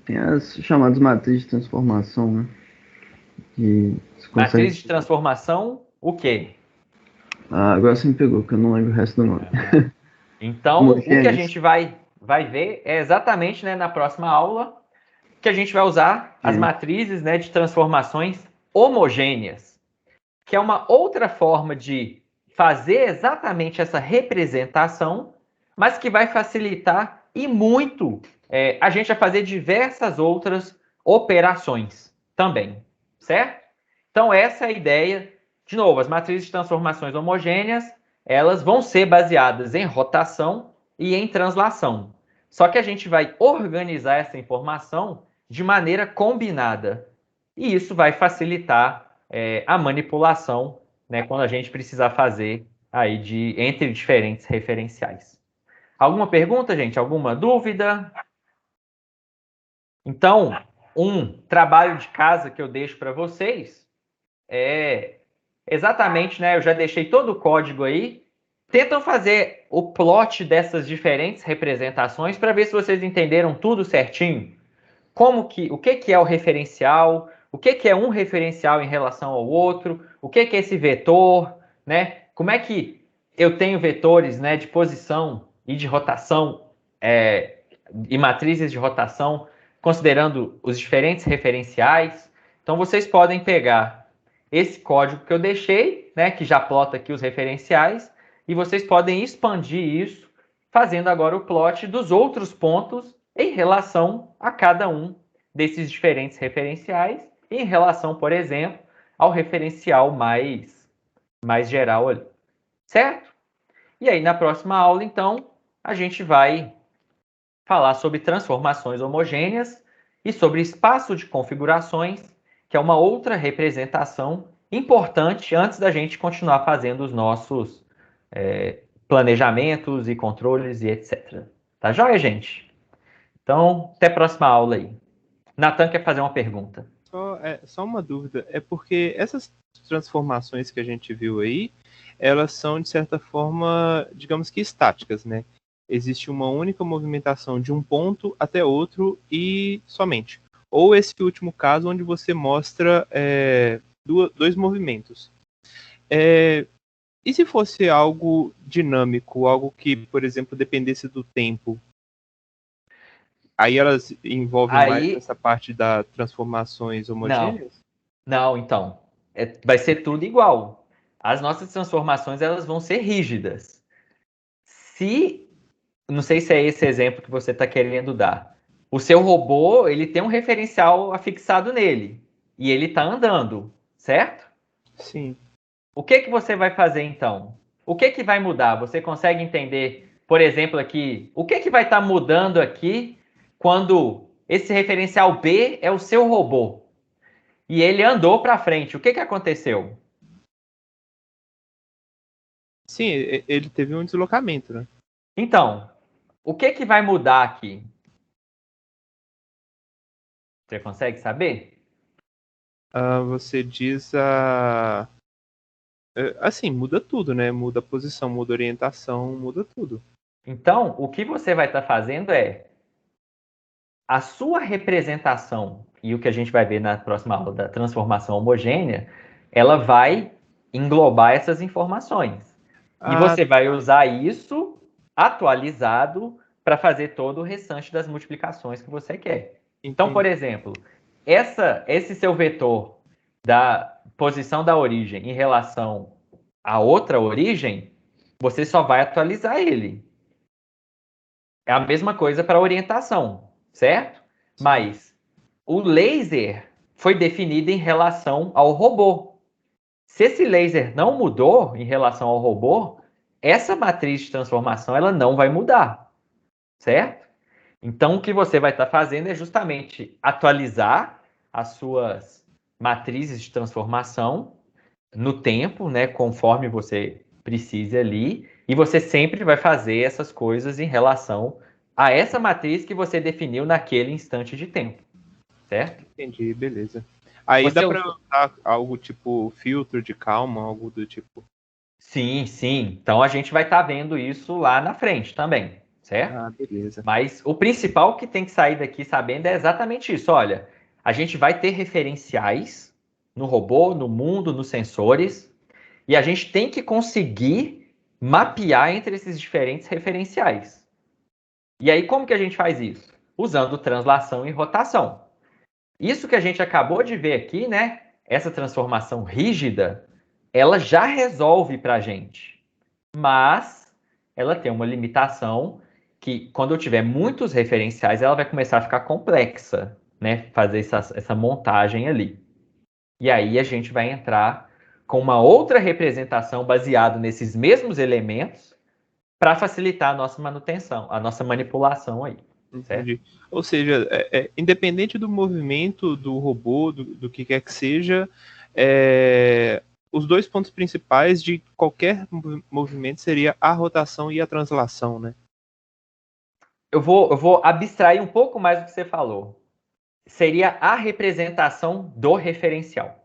Tem as chamadas matrizes de transformação, né? Que você consegue... Matriz de transformação, o quê? Agora você me pegou, que eu não lembro o resto do nome. Então, o que a gente vai ver é exatamente, né, na próxima aula que a gente vai usar as matrizes, né, de transformações homogêneas, que é uma outra forma de fazer exatamente essa representação, mas que vai facilitar e muito a gente a fazer diversas outras operações também, certo? Então, essa é a ideia. De novo, as matrizes de transformações homogêneas, elas vão ser baseadas em rotação e em translação. Só que a gente vai organizar essa informação de maneira combinada. E isso vai facilitar a manipulação, né, quando a gente precisar fazer aí entre diferentes referenciais. Alguma pergunta, gente? Alguma dúvida? Então, um trabalho de casa que eu deixo para vocês é exatamente, né? Eu já deixei todo o código aí. Tentam fazer o plot dessas diferentes representações para ver se vocês entenderam tudo certinho. O que é o referencial? O que é um referencial em relação ao outro? O que é esse vetor, né? Como é que eu tenho vetores, né, de posição e de rotação e matrizes de rotação, considerando os diferentes referenciais? Então, vocês podem pegar esse código que eu deixei, né, que já plota aqui os referenciais, e vocês podem expandir isso, fazendo agora o plot dos outros pontos em relação a cada um desses diferentes referenciais, em relação, por exemplo, ao referencial mais geral ali, certo? E aí, na próxima aula, então, a gente vai falar sobre transformações homogêneas e sobre espaço de configurações, que é uma outra representação importante antes da gente continuar fazendo os nossos planejamentos e controles e etc. Tá joia, gente? Então, até a próxima aula aí. Natan quer fazer uma pergunta. Só uma dúvida. É porque essas transformações que a gente viu aí, elas são, de certa forma, digamos que estáticas, né? Existe uma única movimentação de um ponto até outro e somente. Ou esse último caso, onde você mostra dois movimentos. E se fosse algo dinâmico, algo que, por exemplo, dependesse do tempo? Aí elas envolvem mais essa parte das transformações homogêneas? Não, então. Vai ser tudo igual. As nossas transformações elas vão ser rígidas. Não sei se é esse exemplo que você está querendo dar. O seu robô ele tem um referencial afixado nele. E ele está andando, certo? Sim. O que você vai fazer então? O que vai mudar? Você consegue entender, por exemplo, aqui, o que vai estar mudando aqui quando esse referencial B é o seu robô e ele andou para frente? O que aconteceu? Sim, ele teve um deslocamento, né? Então, o que vai mudar aqui? Você consegue saber? Você diz assim, muda tudo, né? Muda a posição, muda a orientação, muda tudo. Então, o que você vai estar fazendo é a sua representação, e o que a gente vai ver na próxima aula da transformação homogênea, ela vai englobar essas informações. E você vai usar isso atualizado para fazer todo o restante das multiplicações que você quer. Então, por exemplo, esse seu vetor da posição da origem em relação a outra origem, você só vai atualizar ele. É a mesma coisa para a orientação, certo? Mas o laser foi definido em relação ao robô. Se esse laser não mudou em relação ao robô, essa matriz de transformação ela não vai mudar, certo? Então, o que você vai estar fazendo é justamente atualizar as suas matrizes de transformação no tempo, né, conforme você precise ali, e você sempre vai fazer essas coisas em relação a essa matriz que você definiu naquele instante de tempo, certo? Entendi, beleza. Aí Você dá para usar algo tipo filtro de calma, algo do tipo. Sim, sim. Então a gente vai estar vendo isso lá na frente também, certo? Ah, beleza. Mas o principal que tem que sair daqui sabendo é exatamente isso. Olha, a gente vai ter referenciais no robô, no mundo, nos sensores, e a gente tem que conseguir mapear entre esses diferentes referenciais. E aí, como que a gente faz isso? Usando translação e rotação. Isso que a gente acabou de ver aqui, né? Essa transformação rígida, ela já resolve para a gente. Mas ela tem uma limitação que, quando eu tiver muitos referenciais, ela vai começar a ficar complexa, né? Fazer essa montagem ali. E aí a gente vai entrar com uma outra representação baseada nesses mesmos elementos para facilitar a nossa manutenção, a nossa manipulação aí. Certo? Entendi. Ou seja, independente do movimento do robô, do que quer que seja, os dois pontos principais de qualquer movimento seria a rotação e a translação, né? Eu vou abstrair um pouco mais do que você falou. Seria a representação do referencial.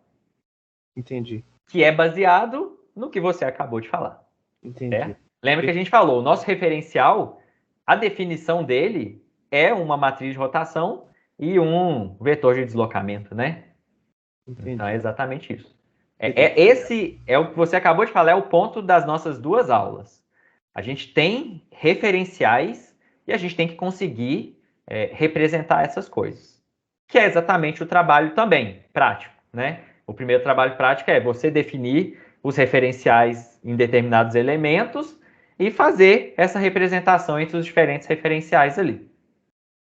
Entendi. Que é baseado no que você acabou de falar. Entendi. Certo? Lembra que a gente falou, o nosso referencial, a definição dele é uma matriz de rotação e um vetor de deslocamento, né? Entendi. Então é exatamente isso. Esse é o que você acabou de falar, é o ponto das nossas duas aulas. A gente tem referenciais e a gente tem que conseguir representar essas coisas. Que é exatamente o trabalho também prático, né? O primeiro trabalho prático é você definir os referenciais em determinados elementos e fazer essa representação entre os diferentes referenciais ali.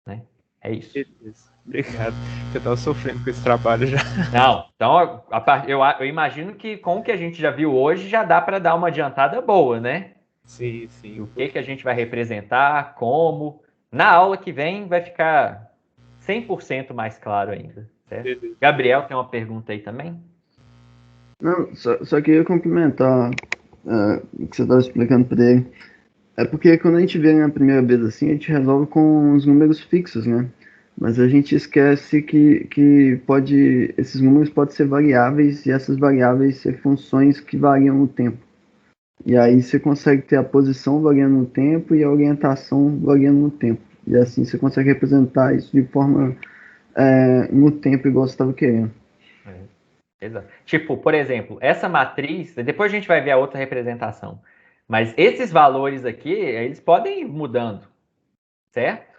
Né? É isso. Beleza. Obrigado. Eu estava sofrendo com esse trabalho já. Não, então eu imagino que com o que a gente já viu hoje já dá para dar uma adiantada boa, né? Sim, sim. O que a gente vai representar, como. Na aula que vem vai ficar 100% mais claro ainda. Certo? Gabriel tem uma pergunta aí também? Não, só queria complementar o que você estava explicando para ele. É porque quando a gente vê na primeira vez assim, a gente resolve com os números fixos, né? Mas a gente esquece que esses números podem ser variáveis e essas variáveis ser funções que variam no tempo. E aí você consegue ter a posição variando no tempo e a orientação variando no tempo. E assim você consegue representar isso de forma no tempo igual você estava querendo. Exato. Tipo, por exemplo, essa matriz, depois a gente vai ver a outra representação, mas esses valores aqui, eles podem ir mudando, certo?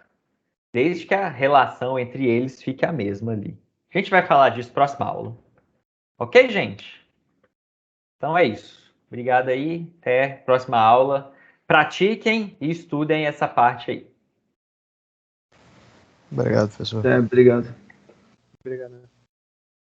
Desde que a relação entre eles fique a mesma ali. A gente vai falar disso na próxima aula. Ok, gente? Então é isso. Obrigado aí. Até a próxima aula. Pratiquem e estudem essa parte aí. Obrigado, professor. Obrigado. Obrigado.